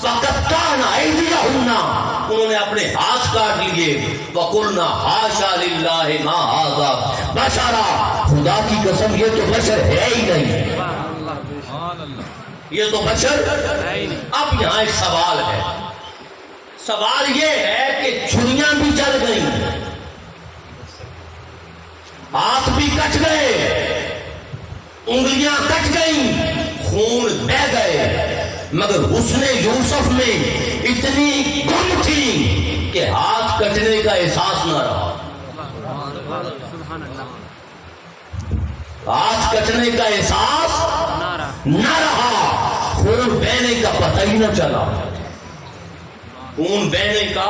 وقطعنا ایدیہن، انہوں نے اپنے ہاتھ کاٹ لیے. وقلنا حاشا للہ ما ھذا بشرا، خدا کی قسم یہ تو بشر ہے ہی نہیں، یہ تو بشر. اب یہاں ایک سوال ہے. سوال یہ ہے کہ چھریاں بھی چل گئیں، ہاتھ بھی کٹ گئے، انگلیاں کٹ گئیں، خون بہہ گئے، مگر حسن یوسف میں اتنی گم تھی کہ ہاتھ کٹنے کا احساس نہ رہا. ہاتھ کٹنے کا احساس نہ رہا، خون بہنے کا پتہ ہی نہ چلا، خون بہنے کا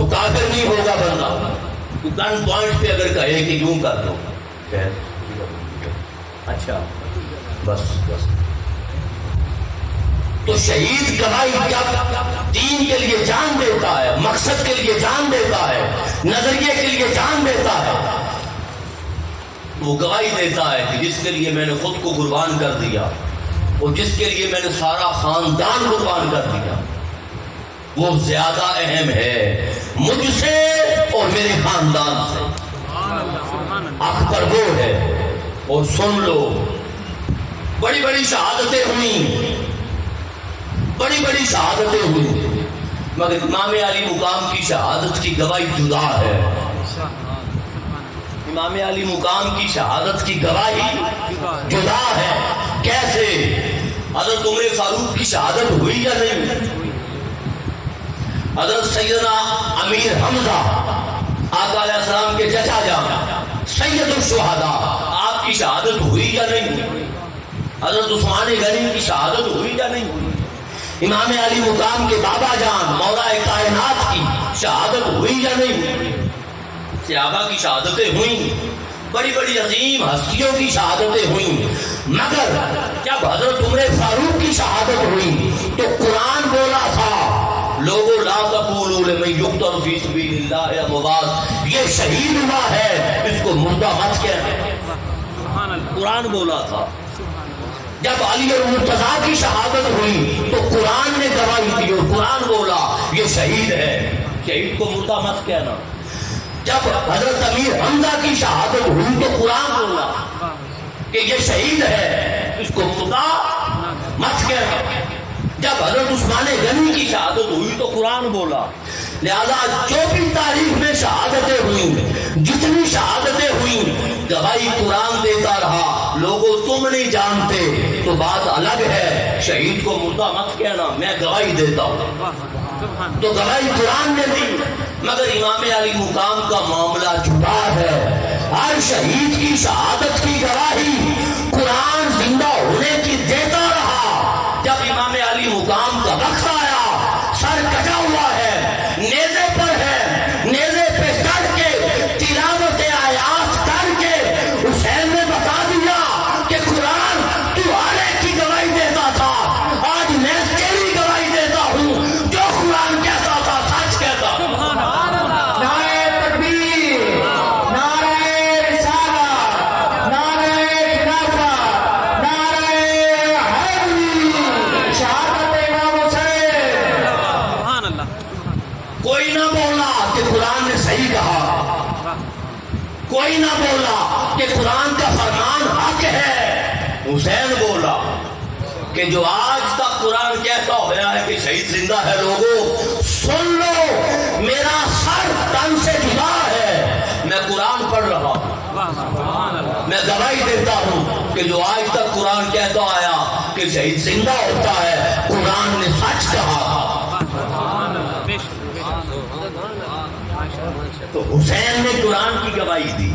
تو کافر نہیں ہوگا بندہ. تو گن پوائنٹ پہ اگر کہے کہ یوں کر دو، اچھا بس بس. تو شہید گواہی جب دین کے لیے جان دیتا ہے، مقصد کے لیے جان دیتا ہے، نظریے کے لیے جان دیتا ہے، وہ گواہی دیتا ہے کہ جس کے لیے میں نے خود کو قربان کر دیا اور جس کے لیے میں نے سارا خاندان قربان کر دیا، وہ زیادہ اہم ہے مجھ سے اور میرے خاندان سے. اکبر وہ ہے. اور سن لو، بڑی بڑی شہادتیں ہوئیں، بڑی بڑی شہادتیں ہوئیں، مگر امام علی مقام کی شہادت کی گواہی جدا ہے. امام علی مقام کی شہادت کی گواہی جدا ہے. کیسے؟ حضرت عمر فاروق کی شہادت ہوئی یا نہیں؟ حضرت سیدنا امیر حمزہ آقا علیہ السلام کے چچا جان سید الشہداء، آپ کی شہادت ہوئی یا نہیں؟ حضرت عثمان غنی کی شہادت ہوئی یا نہیں؟ امام علی مقام کے بابا جان مولا کائنات کی شہادت ہوئی یا نہیں؟ صحابہ کی شہادتیں ہوئیں، بڑی بڑی عظیم ہستیوں کی شہادتیں ہوئیں، مگر جب حضرت عمر فاروق کی شہادت ہوئی تو قرآن بولا تھا لوگوں لا تقولوا لمن یقتل فی سبیل اللہ اموات، یہ شہید ہوا ہے، اس کو مردہ مت کہنا. قرآن بولا تھا. جب علی اور مرتضیٰ کی شہادت ہوئی تو قرآن نے گواہی دی اور قرآن بولا یہ شہید ہے، شہید کو مردہ مت کہنا. جب حضرت امیر حمزہ کی شہادت ہوئی تو قرآن بولا کہ یہ شہید ہے، اس کو مردہ مت کہنا. جب حضرت عثمان غنی کی شہادت ہوئی تو قرآن بولا. لہذا جو بھی تاریخ میں شہادتیں ہوئیں، جتنی شہادتیں ہوئیں، گواہی قرآن دیتا رہا. لوگوں تم نہیں جانتے تو بات الگ ہے، شہید کو مردہ مت کہنا، میں گواہی دیتا ہوں. تو گواہی قرآن نے دی، مگر امام علی مقام کا معاملہ جدا ہے. ہر شہید کی شہادت کی گواہی قرآن زندہ ہونے کی دیتا رہا. جب امام علی مقام کا وقت آیا، سر کٹا ہوا ہے، نیزے پر ہے، نیزے پہ چڑھ کے تلاوت آیات کر کے حسین نے بتا دیا کہ قرآن تمہارے کی گواہی دیتا تھا، آج میں تیری گواہی دیتا ہوں، جو قرآن کہتا تھا سچ کہتا. نعرہ تکبیر، نعرہ رسالت، نعرہ خلافت، نعرہ حیدری، شہادت امام حسین. کوئی نہ بولا کہ قرآن نے صحیح کہا، کوئی نہ بولا کہ قرآن کا فرمان حق ہے. حسین بولا کہ جو آج تک قرآن کہتا ہوا ہے کہ شہید زندہ ہے، لوگوں سن لو، میرا سر تن سے جدا ہے، میں قرآن پڑھ رہا ہوں، میں گواہی دیتا ہوں کہ جو آج تک قرآن کہتا آیا کہ شہید زندہ ہوتا ہے، قرآن نے سچ کہا. تو حسین نے قرآن کی گواہی دی.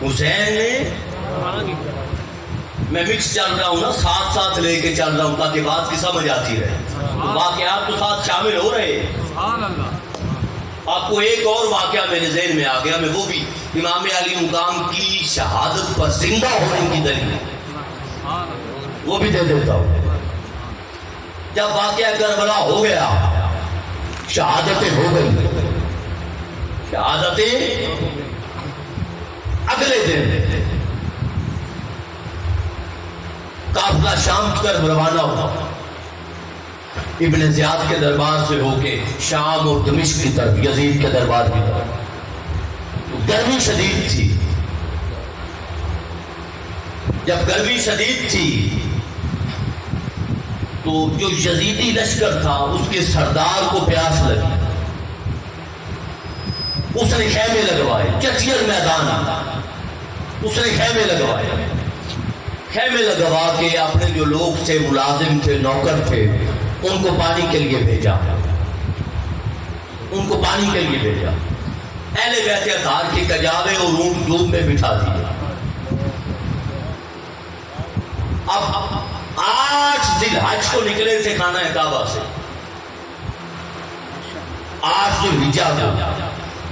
حسین نے، میں مکس چل رہا ہوں نا، ساتھ ساتھ لے کے چل رہا ہوں تاکہ بات کی سمجھ آتی رہے. واقعات تو ساتھ شامل ہو رہے ہیں. آپ کو ایک اور واقعہ میرے ذہن میں آ گیا، میں وہ بھی امام علی مقام کی شہادت پر زندہ ہونے کی دلیل وہ بھی دے دیتا ہوں. جب واقعہ کربلا ہو گیا، شہادتیں ہو گئی، شہادتیں اگلے دن قافلہ شام کی طرف روانہ ہوا، ابن زیاد کے دربار سے ہو کے شام اور دمشق کی طرف، یزید کے دربار کی طرف. گرمی شدید تھی. جب گرمی شدید تھی تو جو یزیدی لشکر تھا اس کے سردار کو پیاس لگی، اس نے خیمے لگوائے. چچیر میدان، اس نے خیمے لگوائے. خیمے لگوا کے اپنے جو لوگ تھے، ملازم تھے، نوکر تھے، ان کو پانی کے لیے بھیجا، ان کو پانی کے لیے بھیجا. اہل بیت اطہار کے کجاوے اور اونٹ دھوپ میں بٹھا دیے. اب 8 ذی الحج کو نکلے تھے خانہ کعبہ سے. 8 ذوالحجہ کو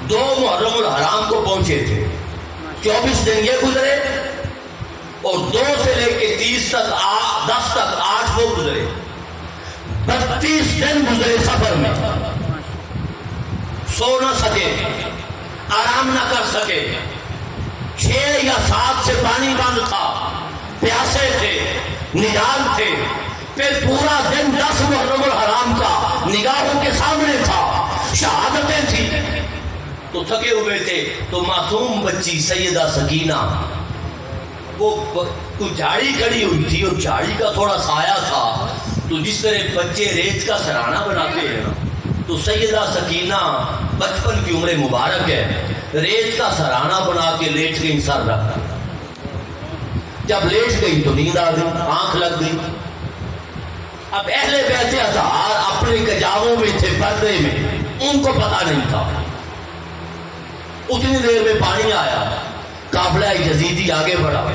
2 محرم الحرام کو پہنچے تھے. 24 دن یہ گزرے اور 2 سے لے کے 30 تک 10 تک 8 وہ گزرے. 32 دن گزرے سفر میں. سو نہ سکے, آرام نہ کر سکے. 6 یا 7 سے پانی بند تھا, پیاسے تھے, نڈال تھے. پھر پورا دن 10 محرم الحرام کا نگاہوں کے سامنے تھا, شہادتیں تھی, تو تھکے ہوئے تھے. تو معصوم بچی سیدہ سکینہ وہ کوئی جھاڑی کھڑی ہوئی تھی اور جھاڑی کا تھوڑا سایہ تھا. تو جس طرح بچے ریت کا سرانہ بناتے ہیں نا, تو سیدہ سکینہ بچپن کی عمر مبارک ہے, ریت کا سرانہ بنا کے لیٹ گئی, سر رکھ. جب لیٹ گئی تو نیند آ گئی, آنکھ لگ گئی. اب اہل بیت اطہار اپنے کجاووں میں تھے, پردے میں, ان کو پتہ نہیں تھا. اتنی دیر میں پانی آیا, قافلہ یزیدی آگے بڑھا.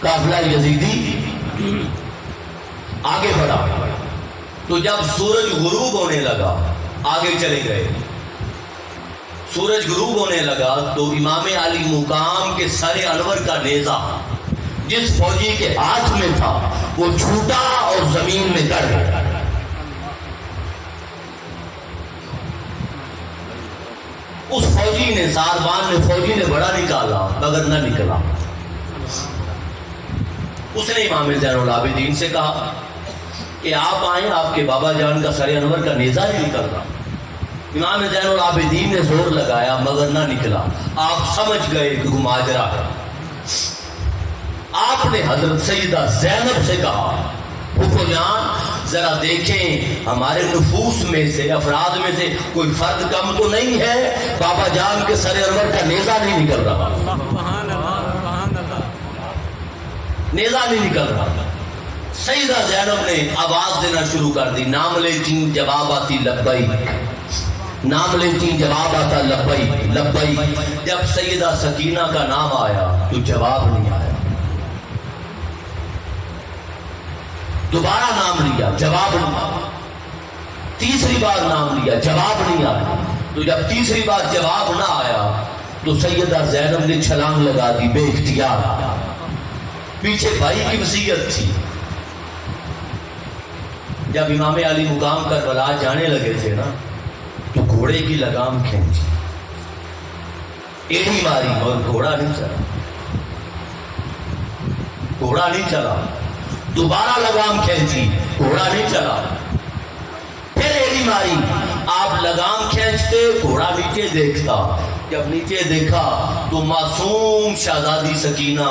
قافلہ یزیدی آگے بڑھا. تو جب سورج غروب ہونے لگا آگے چلے گئے. سورج غروب ہونے لگا تو امام علی مقام کے سر انور کا نیزہ جس فوجی کے ہاتھ میں تھا وہ چھوٹا اور زمین میں گڑ گیا. اس فوجی نے, ساربان نے, فوجی نے بڑا نکالا مگر نہ نکلا. اس نے امام زین العابدین سے کہا کہ آپ آئیں, آپ کے بابا جان کا سر انور کا نیزہ نہیں نکل رہا. امام زین العابدین نے زور لگایا مگر نہ نکلا. آپ سمجھ گئے کہ ماجرا ہے. آپ نے حضرت سیدہ زینب سے کہا, پھپھو جان ذرا دیکھیں ہمارے نفوس میں سے, افراد میں سے کوئی فرد کم تو نہیں ہے, بابا جان کے سر انور کا نیزہ نہیں نکل رہا. نیزہ نہیں نکل رہا. سیدہ زینب نے آواز دینا شروع کر دی. نام لیتی جواب آتی لبیک, نام لیتی جواب آتا لبیک لبیک. جب سیدہ سکینہ کا نام آیا تو جواب نہیں آیا. دوبارہ نام لیا, جواب نہیں آیا. تیسری بار نام لیا, جواب نہیں آیا. تو جب تیسری بار جواب نہ آیا تو سیدہ زینب نے چھلانگ لگا دی بے اختیار. پیچھے بھائی کی وصیت تھی. جب امام علی مقام کربلا جانے لگے تھے نا تو گھوڑے کی لگام کھینچی, ایڑی ماری اور گھوڑا نہیں چلا. گھوڑا نہیں چلا. دوبارہ لگام کھینچی, گھوڑا نہیں چلا. پھر ایڑی ماری. آپ لگام کھینچتے, گھوڑا نیچے دیکھتا. جب نیچے دیکھا تو معصوم شہزادی سکینہ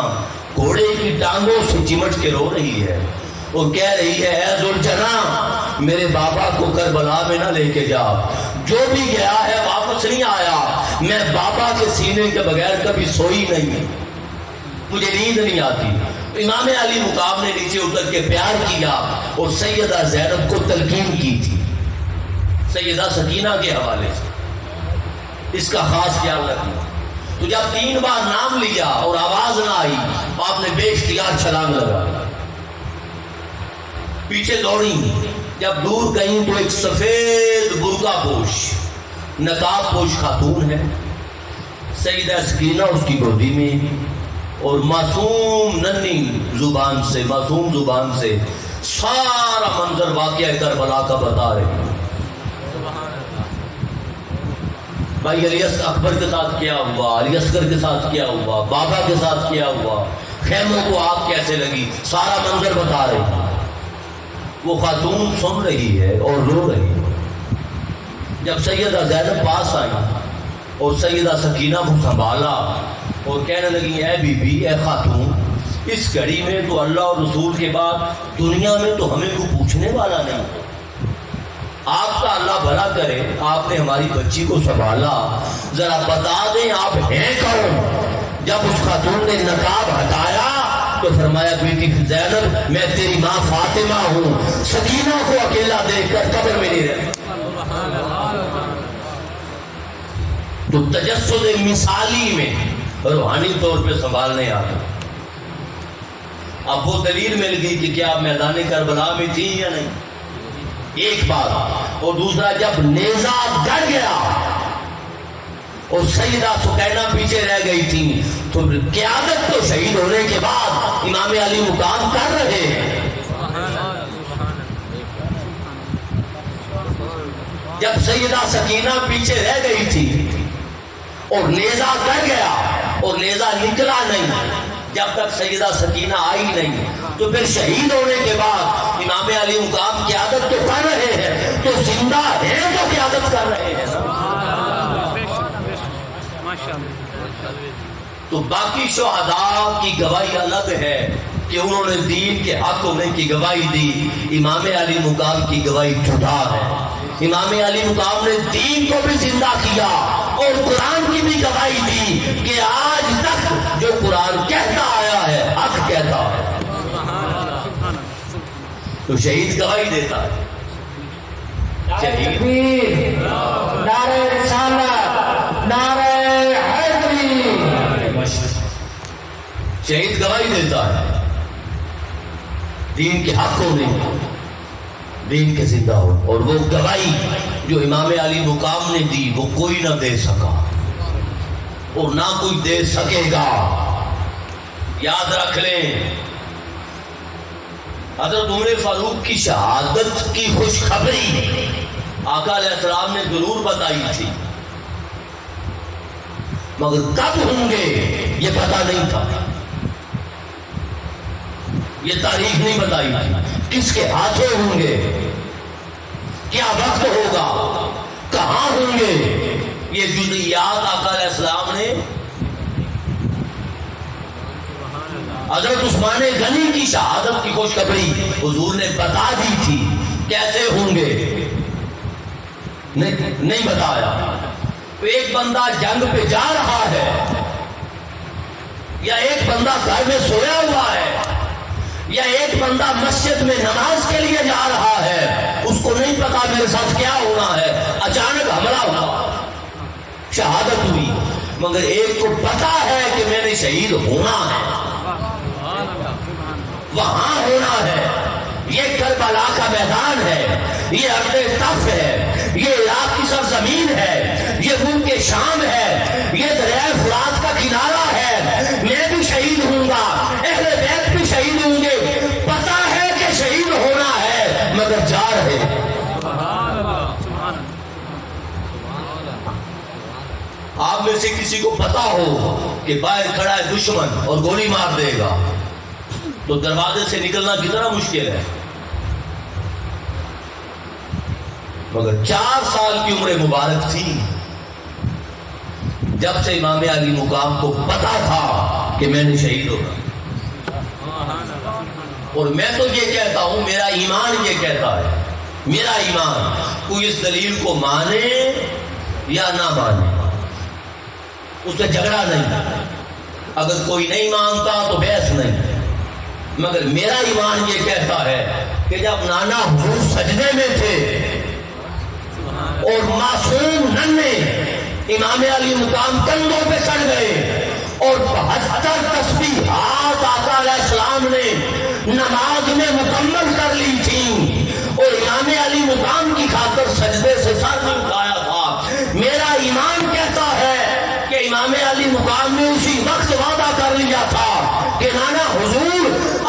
گھوڑے کی ٹانگوں سے چمٹ کے رو رہی ہے اور کہہ رہی ہے, اے ذوالجناح میرے بابا کو کربلا میں نہ لے کے جا. جو بھی گیا ہے واپس نہیں آیا. میں بابا کے سینے کے بغیر کبھی سوئی نہیں, مجھے نیند نہیں آتی. امام علی مقام نے نیچے اتر کے پیار کیا اور سیدہ زینب کو تلقین کی تھی سیدہ سکینہ کے حوالے سے. اس کا خاص خیال رکھنا. تو جب 3 بار نام لیا اور آواز نہ آئی آپ نے بے اختیار چھلانگ لگا. پیچھے دوڑی. جب دور گئیں تو ایک سفید برقع پوش, نقاب پوش خاتون ہے. سیدہ سکینہ اس کی گودی میں اور معصوم ننھی زبان سے, معصوم زبان سے سارا منظر واقعہ کربلا کا بتا رہے ہیں. بھائی علی اکبر کے ساتھ کیا ہوا, علی اصغر کے ساتھ کیا ہوا, بابا کے ساتھ کیا ہوا, خیموں کو آگ کیسے لگی, سارا منظر بتا رہے ہیں. وہ خاتون سن رہی ہے اور رو رہی ہے. جب سیدہ زینب پاس آئی اور سیدہ سکینہ کو سنبھالا اور کہنے لگی, اے بی بی, اے خاتون, اس گھڑی میں تو اللہ اور رسول کے بعد دنیا میں تو ہمیں کو پوچھنے والا نہیں. آپ کا اللہ بھلا کرے, آپ نے ہماری بچی کو سنبھالا, ذرا بتا دیں آپ ہیں کون. جب اس خاتون نے نقاب ہٹایا تو فرمایا, بیٹی زینب میں تیری ماں فاطمہ ہوں. سکینہ کو اکیلا دیکھ کر قبر میں نہیں رہے. تو تجسد مثالی میں روحانی طور پہ سنبھالنے آتا. اب وہ دلیل مل گئی کہ کیا آپ میدان کربلا میں تھی یا نہیں. ایک بات، اور دوسرا جب نیزہ گڑ گیا اور سیدہ سکینہ پیچھے رہ گئی تھی تو قیادت تو شہید ہونے کے بعد امام علی مقام کر رہے ہیں۔ جب سیدہ سکینہ پیچھے رہ گئی تھی اور نیزہ گڑ گیا اور نیزہ نکلا نہیں جب تک سیدہ سکینہ آئی نہیں، تو پھر شہید ہونے کے بعد امام علی مقام قیادت تو کر رہے ہیں، تو زندہ ہیں تو قیادت کر رہے ہیں۔ تو باقی شہداء کی گواہی الگ ہے کہ انہوں نے دین کے حق ہونے کی گواہی دی، امام علی مقام کی گواہی جدا ہے۔ امام علی مقام نے دین کو بھی زندہ کیا اور قرآن کی بھی گواہی دی کہ آج تک جو قرآن کہتا آیا ہے حق کہتا ہے۔ تو شہید گواہی دیتا ہے، شہید تکبیر، نعرہ رسالت، نعرہ حیدری، شہید گواہی دیتا ہے دین کے حق ہونے کی، دین کے زندہ ہو، اور وہ گواہی جو امام علی مقام نے دی وہ کوئی نہ دے سکا اور نہ کوئی دے سکے گا۔ یاد رکھ لیں، حضرت عمر فاروق کی شہادت کی خوشخبری آقا علیہ السلام نے ضرور بتائی تھی، مگر کب ہوں گے یہ پتہ نہیں تھا، یہ تاریخ نہیں بتائی تھی، کس کے ہاتھوں ہوں گے، کیا وقت ہوگا، کہاں ہوں گے، یہ جزئیات آقا علیہ السلام نے حضرت عثمان غنی کی شہادت کی خوشخبری حضور نے بتا دی تھی، کیسے ہوں گے نہیں بتایا۔ تو ایک بندہ جنگ پہ جا رہا ہے یا ایک بندہ گھر میں سویا ہوا ہے یا ایک بندہ مسجد میں نماز کے لیے جا رہا ہے، اس کو نہیں پتا میرے ساتھ کیا ہونا ہے، اچانک حملہ ہوا، شہادت ہوئی، مگر ایک کو پتا ہے کہ میں نے شہید ہونا ہے، وہاں ہونا ہے۔ یہ کربلا کا میدان ہے، یہ ارض طف ہے، یہ عراق کی سرزمین ہے، یہ ملک شام ہے، یہ دریائے فرات کا کنارہ ہے، میں بھی شہید ہوں گا، اہل بیت بھی شہید ہوں گے، پتا ہے کہ شہید ہونا ہے مگر جا رہے ہیں۔ آپ میں سے کسی کو پتا ہو کہ باہر کھڑا ہے دشمن اور گولی مار دے گا تو دروازے سے نکلنا کتنا مشکل ہے، مگر 4 سال کی عمر مبارک تھی جب سے امام علی مقام کو پتا تھا کہ میں نے شہید ہونا، اور میں تو یہ کہتا ہوں، میرا ایمان یہ کہتا ہے، میرا ایمان کوئی اس دلیل کو مانے یا نہ مانے اس سے جھگڑا نہیں، اگر کوئی نہیں مانتا تو بحث نہیں، مگر میرا ایمان یہ کہتا ہے کہ جب نانا حضور سجدے میں تھے اور معصوم ننھے امام علی مقام کندھوں پہ چڑھ گئے اور 72 تسبیحات آقا علیہ السلام نے نماز میں مکمل کر لی تھی اور امام علی مقام کی خاطر سجدے سے سر نہیں اٹھایا تھا، میرا ایمان کہتا ہے کہ امام علی مقام نے اسی وقت وعدہ کر لیا تھا کہ نانا حضور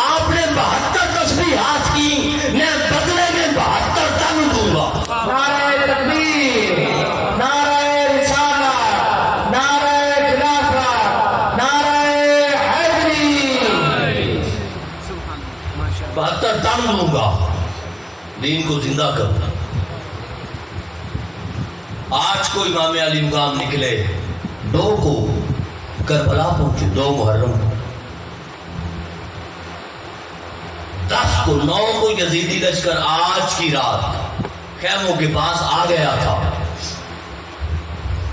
آپ نے 72 تسبیحات کی، میں بدلے میں 72 تن دوں گا۔ نعرہ تکبیر، نعرہ رسالت، نعرہ خلافت، نعرہ حیدری، 72 تن دوں گا، دین کو زندہ کرنا۔ آج کو امام علی مقام نکلے، 2 کو کربلا پہنچے، 2 محرم کو، 10 کو 9 کو یزیدی لشکر آج کی رات خیموں کے پاس آ گیا تھا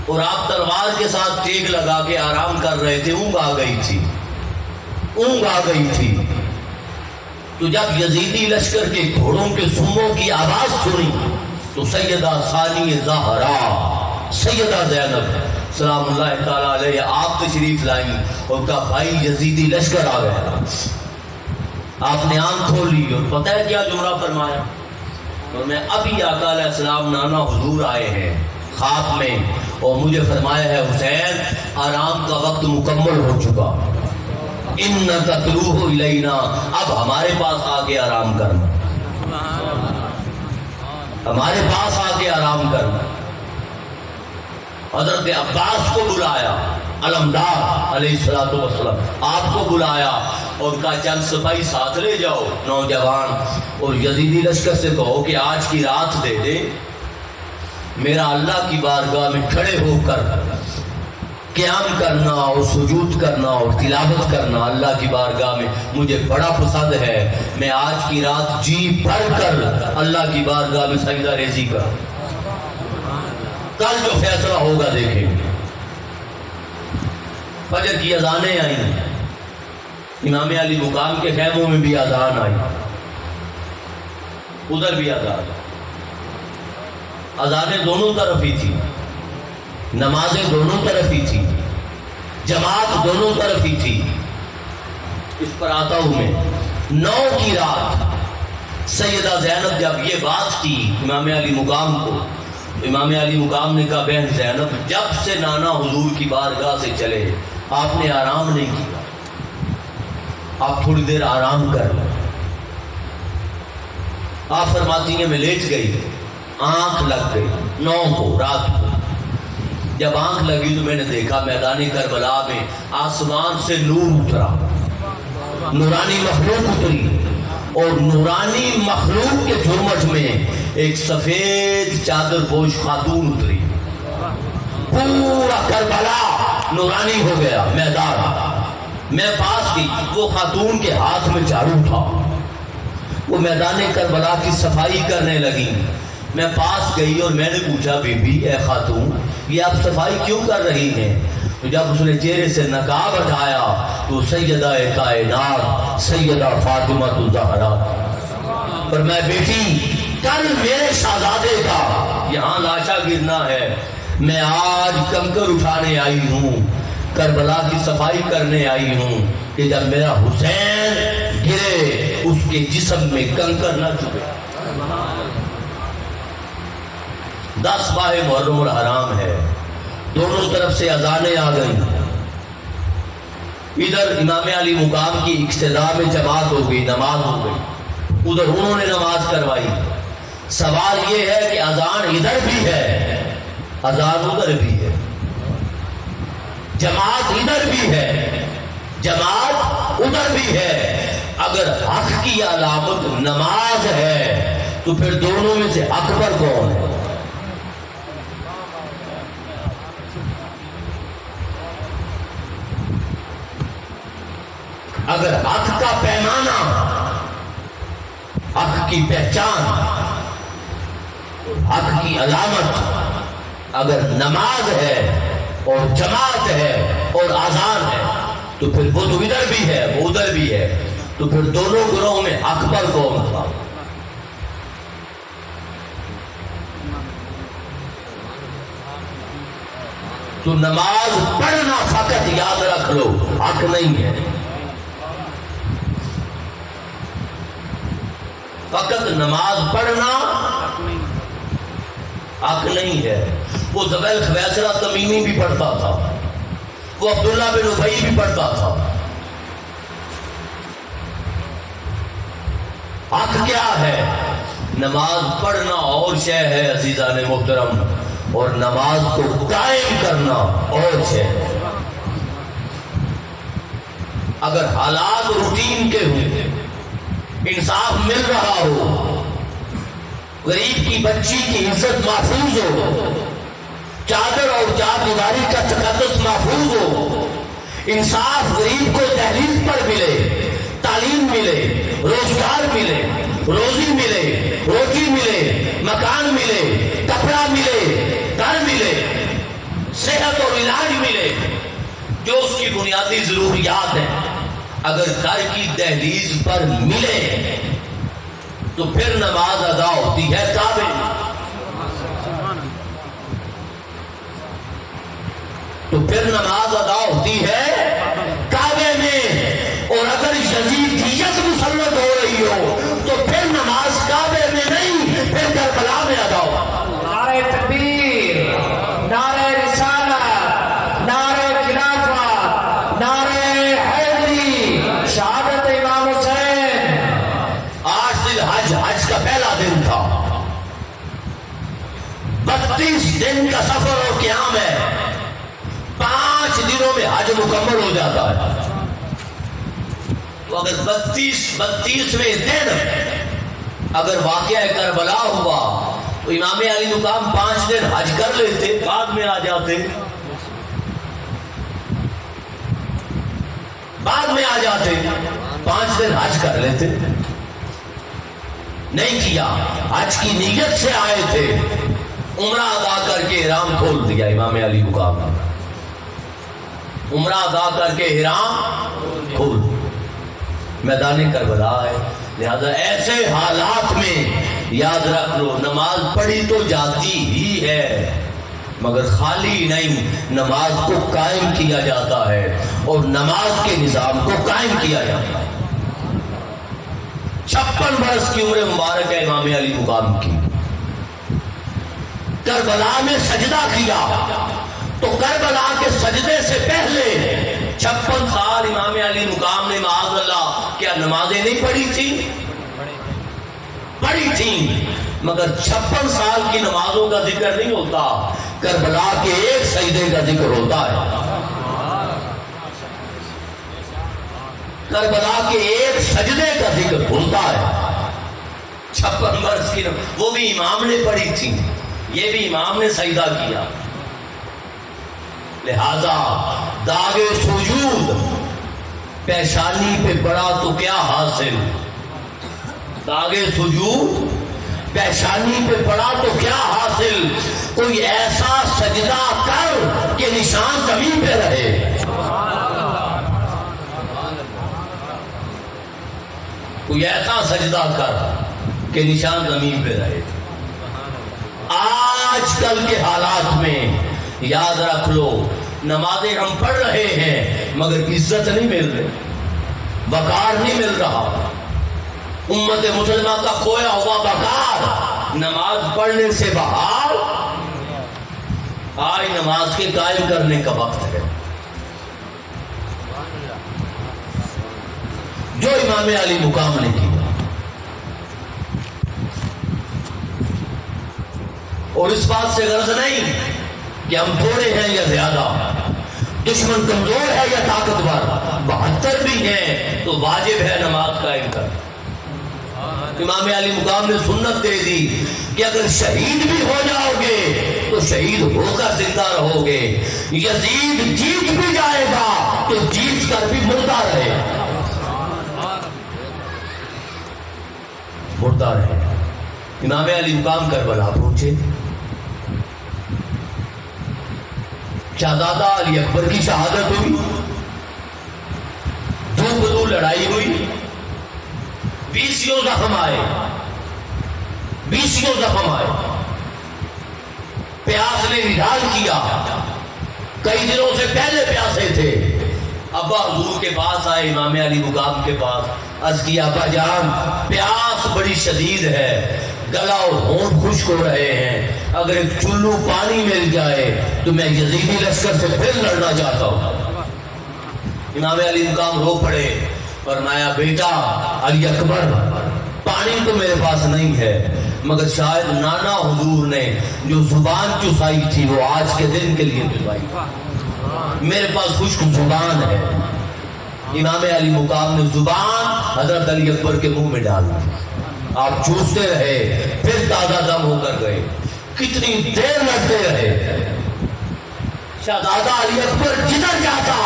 اور آپ تلوار کے ساتھ ٹیک لگا کے آرام کر رہے تھے، اونگ آ گئی تھی، تو جب یزیدی لشکر کے گھوڑوں کے سموں کی آواز سنی تو سیدہ ثانی زہرا، سیدہ زینب سلام اللہ تعالیٰ علیہ آپ تشریف لائیں اور کہا بھائی یزیدی لشکر آ گیا۔ آپ نے آنکھ کھولی اور پتہ ہے کیا جملہ فرمایا؟ اور میں ابھی آقا علیہ السلام نانا حضور آئے ہیں خواب میں اور مجھے فرمایا ہے حسین آرام کا وقت مکمل ہو چکا، انک تروح الینا، اب ہمارے پاس آ کے آرام کرنا، ہمارے پاس آ کے آرام کرنا۔ حضرت عباس کو بلایا، علمدار علیہ الصلوۃ والسلام آپ کو بلایا اور کہا چند سپاہی ساتھ لے جاؤ نوجوان، اور یزیدی لشکر سے کہو کہ آج کی رات دے دے، میرا اللہ کی بارگاہ میں کھڑے ہو کر قیام کرنا اور سجود کرنا اور تلاوت کرنا اللہ کی بارگاہ میں مجھے بڑا پسند ہے، میں آج کی رات جی بھر کر اللہ کی بارگاہ میں سجدہ ریزی کر، کل جو فیصلہ ہوگا دیکھیں گے۔ فجر کی اذانیں آئیں، امام علی مقام کے خیموں میں بھی اذان آئی، ادھر بھی اذان، اذانیں دونوں طرف ہی تھی، نمازیں دونوں طرف ہی تھی، جماعت دونوں طرف ہی تھی۔ اس پر آتا ہوں میں 9 کی رات سیدہ زینب جب یہ بات کی امام علی مقام کو، امام علی مقام نے کہا بہن زینب جب سے نانا حضور کی بارگاہ سے چلے آپ نے آرام نہیں کیا، آپ تھوڑی دیر آرام کر لیں۔ آپ فرماتی ہیں میں لیٹ گئی، آنکھ لگ گئی 9 کو رات کو، جب آنکھ لگی تو میں نے دیکھا میدان کربلا میں آسمان سے نور اترا، نورانی مخلوق اتری، اور نورانی مخلوق کے جھرمٹ میں ایک سفید چادر پوش خاتون اتری، پورا کربلا نورانی ہو گیا میدان۔ میں پاس گئی، وہ خاتون کے ہاتھ میں جھاڑو تھا، وہ میدان کربلا کی صفائی کرنے لگی۔ میں پاس گئی اور میں نے پوچھا بی بی اے خاتون یہ آپ صفائی کیوں کر رہی ہیں؟ تو جب اس نے چہرے سے نقاب ہٹایا تو سیدہ کائنات سیدہ فاطمہ الزہرا، پر میں بیٹی کل میرے شہزادے کا یہاں لاشا گرنا ہے، میں آج کنکر اٹھانے آئی ہوں، کربلا کی صفائی کرنے آئی ہوں کہ جب میرا حسین گرے اس کے جسم میں کنکر نہ چبھے۔ 10 ماہ محرم الحرام ہے، دونوں طرف سے اذانیں آ گئیں، ادھر امام علی مقام کی اقتداء میں جماعت ہو گئی، نماز ہو گئی، ادھر انہوں نے نماز کروائی۔ سوال یہ ہے کہ اذان ادھر بھی ہے، اذان ادھر بھی ہے، جماعت ادھر بھی ہے، جماعت ادھر بھی ہے۔ اگر حق کی علامت نماز ہے تو پھر دونوں میں سے اکبر کون ہے؟ اگر حق کا پیمانہ، حق کی پہچان، حق کی علامت اگر نماز ہے اور جماعت ہے اور اذان ہے تو پھر وہ تو ادھر بھی ہے وہ ادھر بھی ہے، تو پھر دونوں گروہوں میں اکبر کون تھا؟ تو نماز پڑھنا فقط یاد رکھ لو حق نہیں ہے، فقط نماز پڑھنا حق نہیں ہے۔ وہ زبیل خویسرہ تمیمی بھی پڑھتا تھا، وہ عبداللہ بن ابی بھی پڑھتا تھا۔ حق کیا ہے؟ نماز پڑھنا اور شے ہے عزیزان محترم، اور نماز کو قائم کرنا اور شے ہے۔ اگر حالات روٹین کے ہوں، انصاف مل رہا ہو، غریب کی بچی کی عزت محفوظ ہو، چادر اور چار دیواری کا تقدس محفوظ ہو، انصاف غریب کو دہلیز پر ملے، تعلیم ملے، روزگار ملے، روزی ملے، روٹی ملے، مکان ملے، کپڑا ملے، گھر ملے، صحت اور علاج ملے، جو اس کی بنیادی ضروریات ہیں، اگر گھر کی دہلیز پر ملے تو پھر نماز ادا ہوتی ہے کعبے میں، تو پھر نماز ادا ہوتی ہے کعبے میں۔ اور اگر یزیدیت مسلط ہو رہی ہو تو پھر نماز کعبے میں نہیں، پھر دن کا سفر اور قیام ہے، 5 دنوں میں حج مکمل ہو جاتا ہے۔ تو اگر 32ویں دن اگر واقعہ کربلا ہوا تو امام علی مقام 5 دن حج کر لیتے، بعد میں آ جاتے، بعد میں آ جاتے، 5 دن حج کر لیتے، نہیں کیا، حج کی نیت سے آئے تھے، عمرہ ادا کر کے احرام کھول دیا امام علی مقام نے، عمرہ ادا کر کے احرام کھول، میدان کربلا ہے۔ لہذا ایسے حالات میں یاد رکھ لو، نماز پڑھی تو جاتی ہی ہے مگر خالی نہیں، نماز کو قائم کیا جاتا ہے اور نماز کے نظام کو قائم کیا جاتا ہے۔ 56 برس کی عمر مبارک ہے امام علی مقام کی، کربلا میں سجدہ کیا تو کربلا کے سجدے سے پہلے 56 سال امام علی مقام نے معاذ اللہ کیا نمازیں نہیں پڑھی تھی؟ پڑھی تھی، مگر 56 سال کی نمازوں کا ذکر نہیں ہوتا، کربلا کے ایک سجدے کا ذکر ہوتا ہے، کربلا کے ایک سجدے کا ذکر ہوتا ہے۔ 56 برس کی وہ بھی امام نے پڑھی تھی، یہ بھی امام نے سجدہ کیا۔ لہذا داغ سجود پیشانی پہ پڑا تو کیا حاصل، داغ سجود پیشانی پہ پڑا تو کیا حاصل، کوئی ایسا سجدہ کر کہ نشان زمین پہ رہے، کوئی ایسا سجدہ کر کہ نشان زمین پہ رہے۔ آج کل کے حالات میں یاد رکھ لو، نمازیں ہم پڑھ رہے ہیں مگر عزت نہیں مل رہی، وقار نہیں مل رہا، امت مسلمہ کا کھویا ہوا وقار نماز پڑھنے سے بحال۔ آج نماز کے قائم کرنے کا وقت ہے۔ جو امام علی مقام نے کیا اور اس بات سے غرض نہیں کہ ہم تھوڑے ہیں یا زیادہ، دشمن کمزور ہے یا طاقتور، 72 بھی ہیں تو واجب ہے نماز قائم کر۔ امام علی مقام نے سنت دے دی کہ اگر شہید بھی ہو جاؤ گے تو شہید ہو کر زندہ رہو گے، یزید جیت بھی جائے گا تو جیت کر بھی مردہ رہے، مردہ رہے۔ امام علی مقام کربلا پہنچے، شہزادہ علی اکبر کی شہادت ہوئی، دو بدو لڑائی ہوئی، 20 زخم آئے، 20 زخم آئے، پیاس نے نڈال کیا، کئی دنوں سے پہلے پیاسے تھے، ابا حضور کے پاس آئے، امام علی مقام کے پاس، عرض کیا ابا جان پیاس بڑی شدید ہے، گلا اور ہونٹ خشک ہو رہے ہیں، اگر ایک چلو پانی مل جائے تو میں یزیدی لشکر سے پھر لڑنا چاہتا ہوں۔ امام علی مقام رو پڑے، فرمایا بیٹا علی اکبر پانی تو میرے پاس نہیں ہے مگر شاید نانا حضور نے جو زبان چسائی تھی وہ آج کے دن کے لیے چسائی، میرے پاس خشک زبان ہے۔ امام علی مقام نے زبان حضرت علی اکبر کے منہ میں ڈال دی، آپ چوستے رہے، پھر تازہ دم ہو کر گئے، کتنی دیر لڑتے رہے۔ شہزادہ علی اکبر جدھر جاتا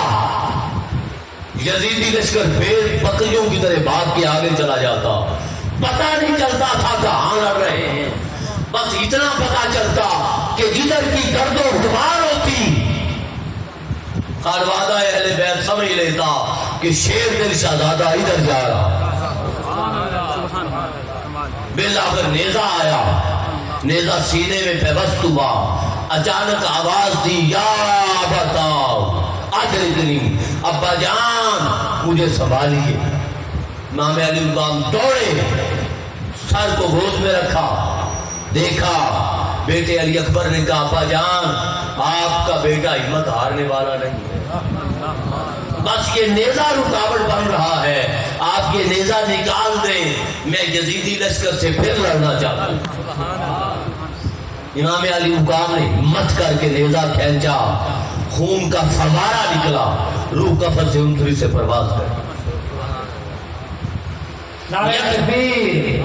یزیدی لشکر پھر بکریوں کی طرح بھاگ کے آگے چلا جاتا، پتہ نہیں چلتا تھا کہاں لڑ رہے ہیں، بس اتنا پتہ چلتا کہ جدھر کی گرد و غبار ہوتی خانوادہ اہل بیت سمجھ لیتا کہ شیر دل شہزادہ ادھر جا رہا۔ بالآخر نیزہ آیا، نیزہ سینے میں پیوست ہوا، اچانک آواز دی یا بتاؤ ادرکنی، ابا جان مجھے سنبھالیے۔ امام علی مقام دوڑے، سر کو گود میں رکھا، دیکھا بیٹے علی اکبر نے کہا ابا جان آپ کا بیٹا ہمت ہارنے والا نہیں ہے، بس یہ نیزہ رکاوٹ بن رہا ہے، آپ یہ نیزہ نکال دیں، میں یزیدی لشکر سے پھر لڑنا چاہتا ہوں۔ امام علی مقام نے ہمت کر کے نیزہ کھینچا، خون کا فوارہ نکلا، روح کفن سے انتری سے پرواز کر۔ نعرہ تکبیر،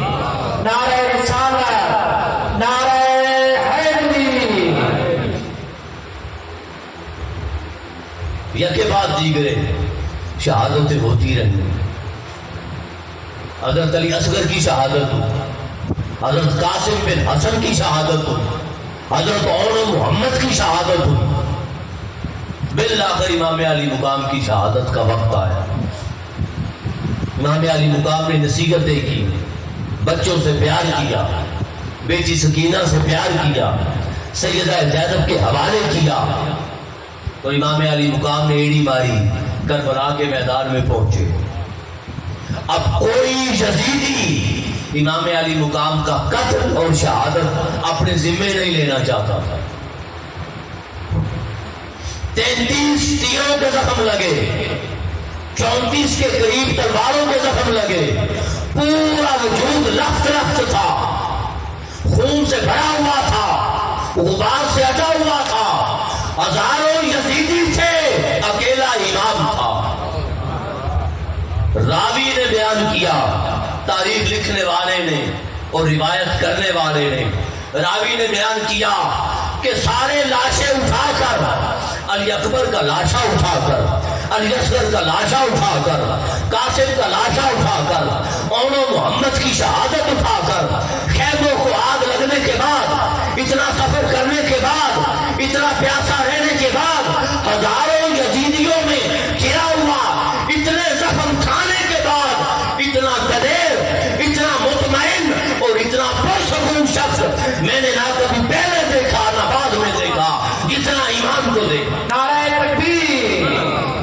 نعرہ رسالت، نعرہ حیدری، یکے بعد دیگرے شہادتیں ہوتی رہی۔ حضرت علی اصغر کی شہادت ہو، حضرت قاسم بن حسن کی شہادت ہو، حضرت عون محمد کی شہادت ہو، بالآخر امام علی مقام کی شہادت کا وقت آیا۔ امام علی مقام نے نصیحتیں کی، بچوں سے پیار کیا، بیٹی سکینہ سے پیار کیا، سیدہ زینب کے حوالے کیا، تو امام علی مقام نے ایڑی ماری، کربلا کے میدان میں پہنچے۔ اب کوئی یزیدی امام علی مقام کا قتل اور شہادت اپنے ذمے نہیں لینا چاہتا تھا۔ 33 تیروں کے زخم لگے، 34 کے قریب تلواروں کے زخم لگے، پورا وجود لخت لخت تھا، خون سے بھرا ہوا تھا، غبار سے اٹا ہوا تھا، ہزاروں یزیدی تھے، اکیلا امام تھا۔ راوی نے بیان کیا، تاریخ لکھنے والے نے اور روایت کرنے والے نے، راوی نے بیان کیا کہ سارے لاشیں اٹھا کر، علی اکبر کا لاشا اٹھا کر، علی اصغر کا لاشا اٹھا کر، قاسم کا لاشا اٹھا کر، عون محمد کی شہادت اٹھا کر، خیموں کو آگ لگنے کے بعد، اتنا سفر کرنے کے بعد، اتنا پیاسا رہنے کے بعد، ہزاروں یزیدیوں میں گھرا ہوا، اتنے زخم کھانے کے بعد، اتنا دلیر، اتنا مطمئن اور اتنا پرسکون شخص میں نے نہ کبھی پہلے دیکھا نہ بعد میں دیکھا جتنا امام کو دیکھا۔ نعرہ تکبیر،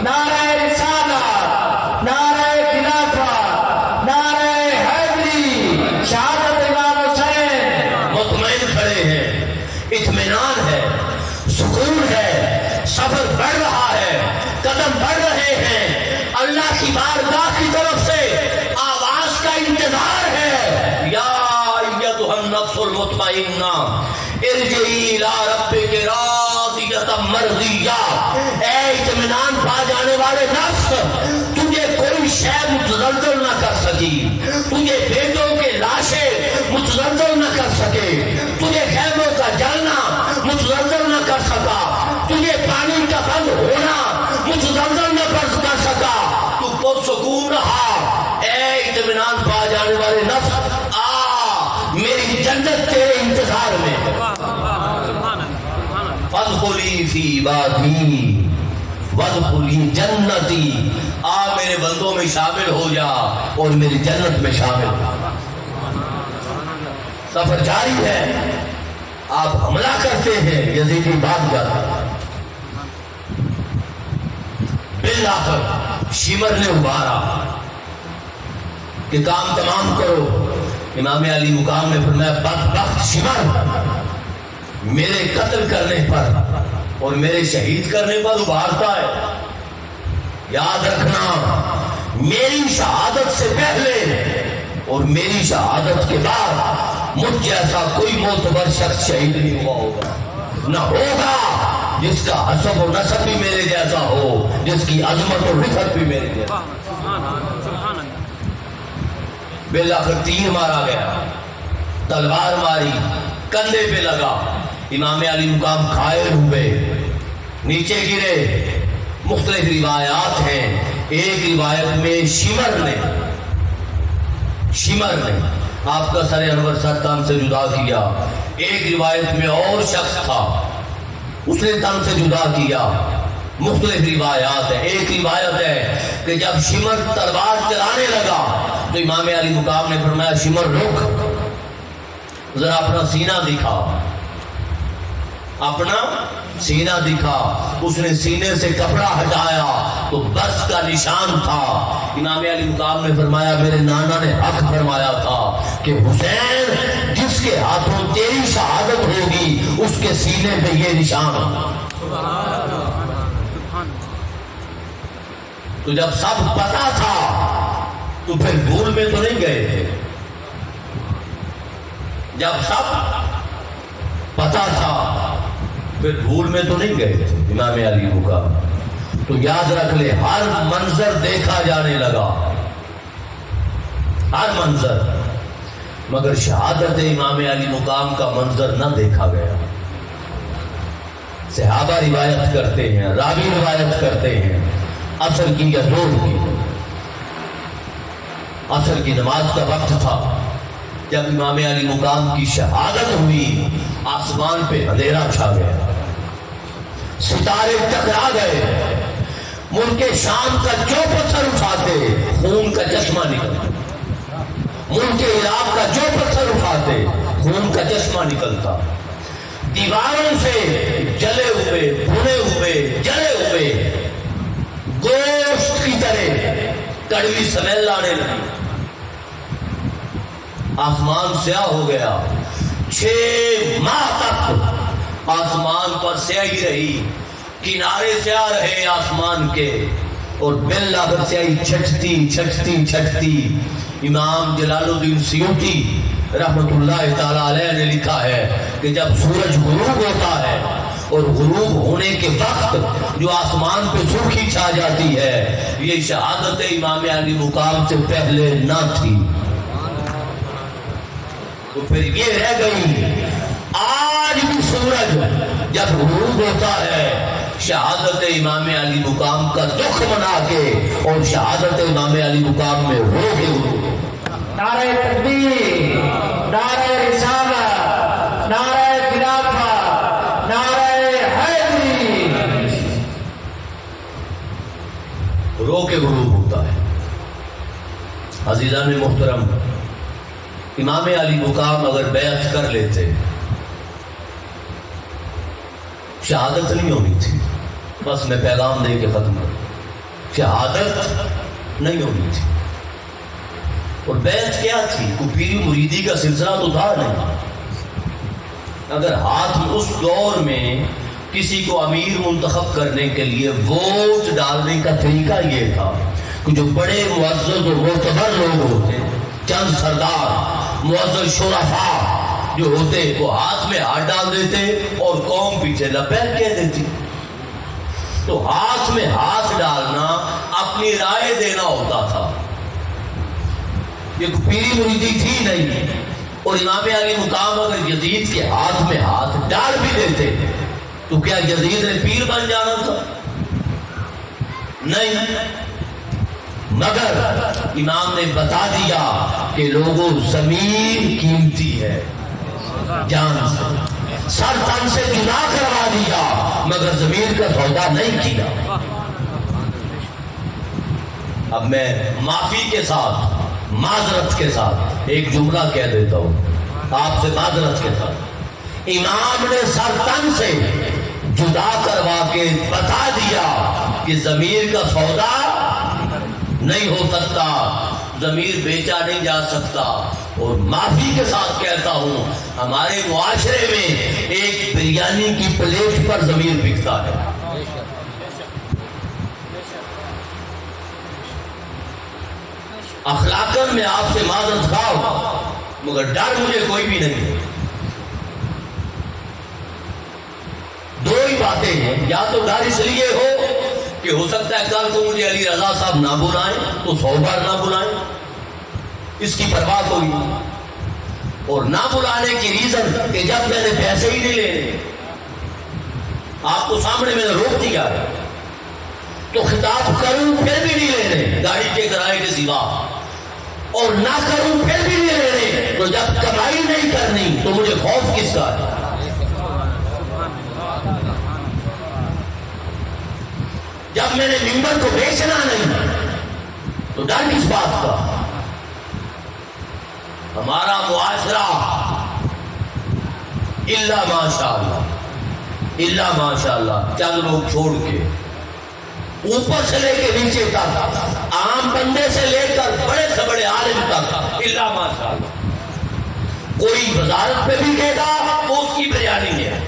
نعرہ رسالت، نعرہ خلافت، نعرہ حیدری، شہادت امام حسین۔ مطمئن کھڑے ہیں، اطمینان ہے، سکون ہے، سفر بڑھ رہا ہے، قدم بڑھ رہے ہیں، اللہ کی بارگاہ کی طرف سے آواز کا انتظار ہے، یا ایتھا النفس المطمئنہ ارجعی الی ربک راضیۃ مرضیہ، اے اطمینان پا جانے والے نفس، تجھے کوئی شے متزلزل نہ کر سکی، تجھے بیٹوں کے لاشیں متزلزل نہ کر سکے، تجھے خیموں کا جلنا متزلزل نہ کر سکا، تجھے پانی کا بند ہونا متزلزل نہ کر سکا، تو پرسکون رہا۔ اے اطمینان پا جانے والے نفس، آ میری جنت تیرے انتظار میں۔ فادخلی فی عبادی وادخلی جنتی، آ میرے بندوں میں شامل ہو جا اور میری جنت میں شامل ہو۔ سفر جاری ہے، آپ حملہ کرتے ہیں یزیدی بادشاہ، بالآخر شمر نے ابھارا کہ کام تمام کرو۔ امام علی مقام نے فرمایا بدبخت شمر میرے قتل کرنے پر اور میرے شہید کرنے پر ابھارتا ہے، یاد رکھنا میری شہادت سے پہلے اور میری شہادت کے بعد مجھ جیسا کوئی معتبر شخص شہید نہیں ہوا ہوگا، نہ ہوگا جس کا حسب و نسب بھی میرے جیسا ہو، جس کی عظمت و رفت بھی میرے جیسا۔ بالآخر تیر مارا گیا، تلوار ماری، کندھے پہ لگا، امام علی مقام گھائل ہوئے، نیچے گرے۔ مختلف روایات ہیں، ایک روایت میں شمر نے آپ کا سر انور سر تن سے جدا کیا، ایک روایت میں اور شخص تھا اس نے تن سے جدا کیا، مختلف روایات ہیں۔ ایک روایت ہے کہ جب شمر تلوار چلانے لگا تو امام علی مقام نے فرمایا شمر رک، ذرا اپنا سینہ دکھا، اپنا سینہ دکھا۔ اس نے سینے سے کپڑا ہٹایا تو بس کا نشان تھا۔ امام علی مقام نے فرمایا میرے نانا نے حق فرمایا تھا کہ حسین جس کے ہاتھوں تیری شہادت ہوگی اس کے سینے پہ یہ نشان۔ تو جب سب پتا تھا تو پھر بھول میں تو نہیں گئے تھے، جب سب پتا تھا، پھر بھول میں تو نہیں گئے تھے امام علی مقام. تو یاد رکھ لے، ہر منظر دیکھا جانے لگا، ہر منظر، مگر شہادت امام علی مقام کا منظر نہ دیکھا گیا. صحابہ روایت کرتے ہیں، راوی روایت کرتے ہیں، عصر کی یا ظہر کی، عصر کی نماز کا وقت تھا، جب امام علی مقام کی شہادت ہوئی، آسمان پہ اندھیرا چھا گیا، ستارے ٹکرا گئے، ملک شام کا جو پتھر اٹھاتے خون کا چشمہ نکلتا، ملک عراق کا جو پتھر اٹھاتے خون کا چشمہ نکلتا، دیواروں سے جلے ہوئے، بھنے ہوئے، جلے ہوئے گوشت کی طرح کڑوی سمیل آنے لگی، آسمان سیاہ ہو گیا. 6 ماہ تک آسمان پر سیاہی رہی، کنارے سیاہ رہے آسمان کے، اور بالآخر سیاہی چھٹتی چھٹتی چھٹتی. امام جلال الدین سیوطی رحمت اللہ تعالی علیہ نے لکھا ہے کہ جب سورج غروب ہوتا ہے اور غروب ہونے کے وقت جو آسمان پہ سرخی چھا جاتی ہے، یہ شہادت امام علی مقام سے پہلے نہ تھی. تو پھر یہ رہ گئی. آج بھی سورج جب غروب ہوتا ہے شہادت امام علی مقام کا دکھ منا کے اور شہادت امام علی مقام میں رو کے غروب. نعرہ تکبیر، نعرہ رسالت، نعرہ خلافت، نعرہ حیدری. رو کے غروب ہوتا ہے. عزیزان محترم، امام علی مقام اگر بیعت کر لیتے شہادت نہیں ہونی تھی. بس میں پیغام دے کے ختم کروں، شہادت نہیں ہونی تھی. اور بیعت کیا تھی؟ کوئی پیری مریدی کا سلسلہ تو تھا نہیں. اگر ہاتھ میں اس دور میں کسی کو امیر منتخب کرنے کے لیے ووٹ ڈالنے کا طریقہ یہ تھا کہ جو بڑے معزز اور معتبر لوگ ہوتے، چند سردار، معزز شرفاء جو ہوتے، وہ ہاتھ میں ہاتھ ڈال دیتے اور قوم پیچھے لبیک کہہ دیتی. تو ہاتھ میں ہاتھ ڈالنا اپنی رائے دینا ہوتا تھا. یہ پیری مریدی تھی نہیں. اور امام علی مقام اگر یزید کے ہاتھ میں ہاتھ ڈال بھی دیتے تو کیا یزید نے پیر بن جانا تھا؟ نہیں. مگر امام نے بتا دیا کہ لوگوں ضمیر قیمتی ہے، جان سے سر تن سے جدا کروا دیا مگر ضمیر کا سودا نہیں کیا. اب میں معافی کے ساتھ، معذرت کے ساتھ ایک جملہ کہہ دیتا ہوں آپ سے، معذرت کے ساتھ. امام نے سر تن سے جدا کروا کے بتا دیا کہ ضمیر کا سودا نہیں ہو سکتا، ضمیر بیچا نہیں جا سکتا. اور معافی کے ساتھ کہتا ہوں، ہمارے معاشرے میں ایک بریانی کی پلیٹ پر ضمیر بکتا ہے. اخلاقاً میں آپ سے معذرت خواہ ہوں مگر ڈر مجھے کوئی بھی نہیں. دو ہی باتیں ہیں، یا تو ڈر اس لیے ہو کہ ہو سکتا ہے کل کو مجھے علی رضا صاحب نہ بلائیں تو 100 بار نہ بلائیں، اس کی پرواہ کوئی نہیں. اور نہ بلانے کی ریزن کہ جب میں نے پیسے ہی نہیں لینے، آپ کو سامنے میں نے روک دیا ہے تو خطاب کروں پھر بھی نہیں لینے گاڑی کے کرائے کے سوا، اور نہ کروں پھر بھی نہیں لینے. تو جب کمائی نہیں کرنی تو مجھے خوف کس کا ہے؟ جب میں نے ممبر کو بیچنا نہیں تو ڈر کس بات کا؟ ہمارا معاشرہ الا ماشاءاللہ چند لوگ چھوڑ کے اوپر سے لے کے نیچے تک، عام بندے سے لے کر بڑے سے بڑے عالم تک، الا ماشاءاللہ. کوئی وزارت پہ بھی کہے گا وہ اس کی بریانی ہے،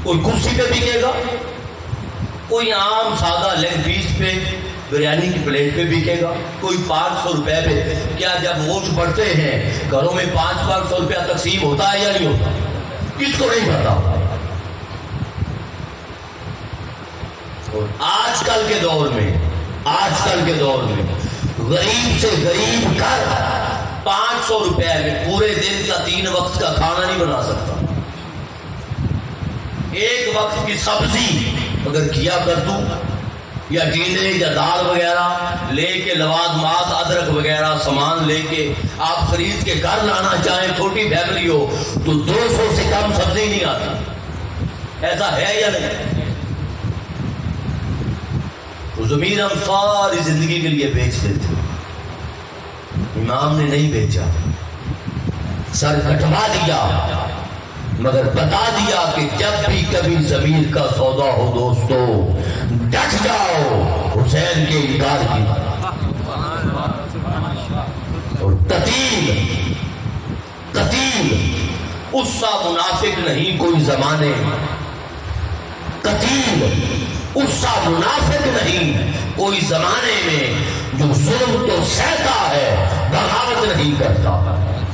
کوئی کرسی پہ بھی کہے گا، کوئی عام سادہ لیگ پیس پہ بریانی کی پلیٹ پہ بکے گا، کوئی 500 روپے پہ. کیا جب ووٹ پڑتے ہیں گھروں میں 500 روپیہ تقسیم ہوتا ہے یا نہیں ہوتا؟ کس کو نہیں پتا؟ اور آج کل کے دور میں غریب سے غریب گھر 500 روپے میں پورے دن کا 3 وقت کا کھانا نہیں بنا سکتا. ایک وقت کی سبزی اگر کیا کر دوں یا ٹینڈے یا دال وغیرہ لے کے لوازمات ادرک وغیرہ سامان لے کے آپ خرید کے گھر لانا چاہیں، چھوٹی فیملی ہو تو 200 سے کم سبزی نہیں آتی. ایسا ہے یا نہیں؟ تو زمین ہم ساری زندگی کے لیے بیچ دیتے. امام نے نہیں بیچا، سر کٹوا دیا، مگر بتا دیا کہ جب بھی کبھی ضمیر کا سودا ہو دوستو ڈٹ جاؤ حسین کے انکار کی. اور قتیل اس سا منافق نہیں کوئی زمانے، قتیل اس سا منافق نہیں کوئی زمانے میں جو ظلم تو سہتا ہے بغاوت نہیں کرتا.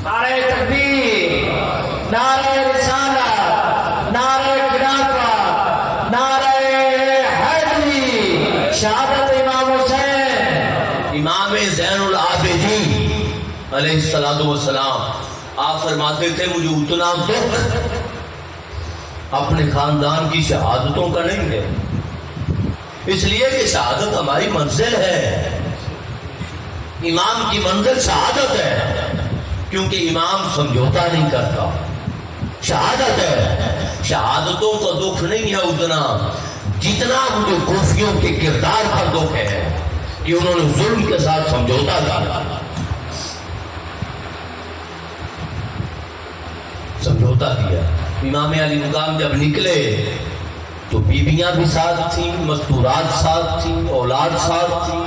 نعرہ تکبیر، نعرہ رسالت، نعرہ خلافت، نعرہ حیدری، شہادت امام حسین امام زین العابدین علیہ السلام. آپ فرماتے تھے مجھے اتنا دکھ اپنے خاندان کی شہادتوں کا نہیں ہے، اس لیے کہ شہادت ہماری منزل ہے. امام کی منزل شہادت ہے، کیونکہ امام سمجھوتا نہیں کرتا. شہادت ہے، شہادتوں کا دکھ نہیں ہے اتنا جتنا مجھے کوفیوں کے کردار پر دکھ ہے کہ انہوں نے ظلم کے ساتھ سمجھوتا کیا. امام علی مقام جب نکلے تو بیویاں بھی ساتھ تھیں، مستورات ساتھ تھیں، اولاد ساتھ تھی،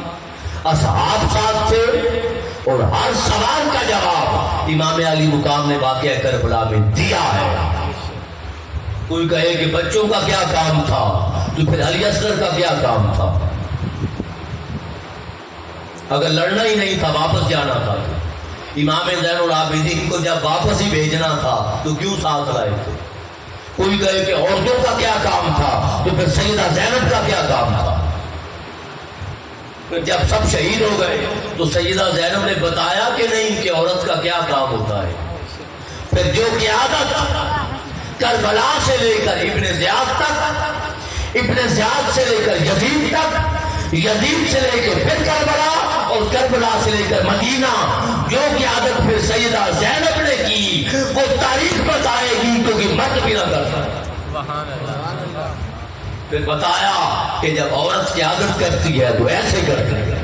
اصحاب ساتھ تھے، اور ہر سوال کا جواب امام علی مقام نے واقعہ کربلا میں دیا ہے. کوئی کہے کہ بچوں کا کیا کام تھا تو پھر علی اصغر کا کیا کام تھا؟ اگر لڑنا ہی نہیں تھا واپس جانا تھا تو امام زین العابدین کو جب واپس ہی بھیجنا تھا تو کیوں ساتھ لائے تھے؟ کوئی کہے کہ عورتوں کا کیا کام تھا تو پھر سیدہ زینب کا کیا کام تھا؟ پھر جب سب شہید ہو گئے تو سیدہ زینب نے بتایا کہ نہیں کہ عورت کا کیا کام ہوتا ہے. پھر جو قیادت کربلا سے لے کر ابن زیاد تک، ابن زیاد سے لے کر یزید تک، یزید سے لے کر پھر کربلا، اور کربلا سے لے کر مدینہ، جو قیادت پھر سیدہ زینب نے کی وہ تاریخ بتائے گی کیونکہ مرد بھی نہ کر سکتا. پھر بتایا کہ جب عورت قیادت کرتی ہے تو ایسے کرتی ہے.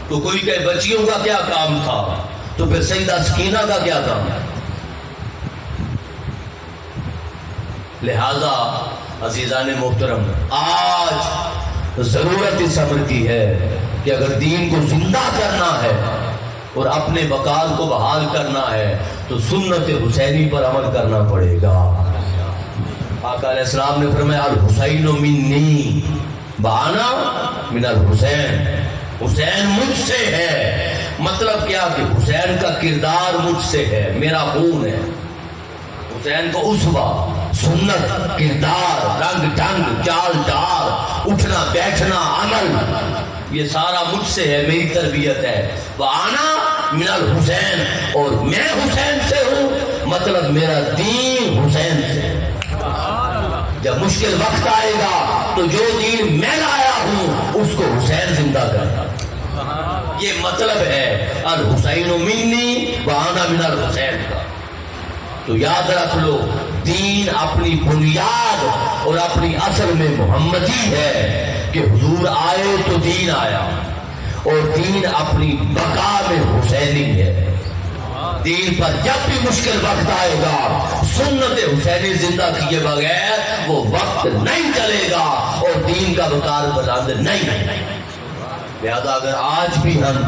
تو کوئی کہے بچیوں کا کیا کام تھا تو پھر سیدہ سکینہ کا کیا کام ہے؟ لہذا عزیزان محترم، آج ضرورت اس امر کی ہے کہ اگر دین کو زندہ کرنا ہے اور اپنے وقار کو بحال کرنا ہے تو سنت حسینی پر عمل کرنا پڑے گا. آقا علیہ السلام نے فرمایا الحسین منی وانا من الحسین، حسین مجھ سے ہے. مطلب کیا کہ حسین کا کردار مجھ سے ہے، میرا خون ہے. حسین کو اسوہ، سنت، کردار، رنگ ڈھنگ، چال ڈال، اٹھنا بیٹھنا، عمل، یہ سارا مجھ سے ہے، میری تربیت ہے. وَأَنَا مِنَ الْحُسَین، اور میں حسین سے ہوں، مطلب میرا دین حسین سے. جب مشکل وقت آئے گا تو جو دین میں لایا ہوں اس کو حسین زندہ کرنا. یہ مطلب ہے الحسین منی وَأَنَا مِنَ الْحُسَین کا. تو یاد رکھ لو، دین اپنی بنیاد اور اپنی اصل میں محمدی ہے کہ حضور آئے تو دین آیا، اور دین اپنی بقا میں حسینی ہے. دین پر جب بھی مشکل وقت آئے گا سنت حسینی زندہ کیے بغیر وہ وقت نہیں چلے گا اور دین کا وقار بلند نہیں. لہذا اگر آج بھی ہم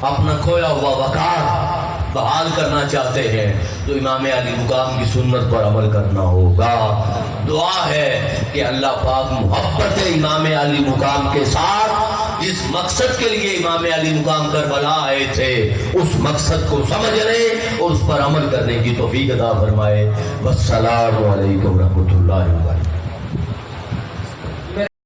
اپنا کھویا ہوا وقار بحال کرنا چاہتے ہیں تو امام علی مقام کی سنت پر عمل کرنا ہوگا۔ دعا ہے کہ اللہ پاک محبت امام علی مقام کے ساتھ جس مقصد کے لیے امام علی مقام کربلا آئے تھے اس مقصد کو سمجھنے اور اس پر عمل کرنے کی توفیق عطا فرمائے۔ والسلام علیکم ورحمۃ اللہ وبرکاتہ۔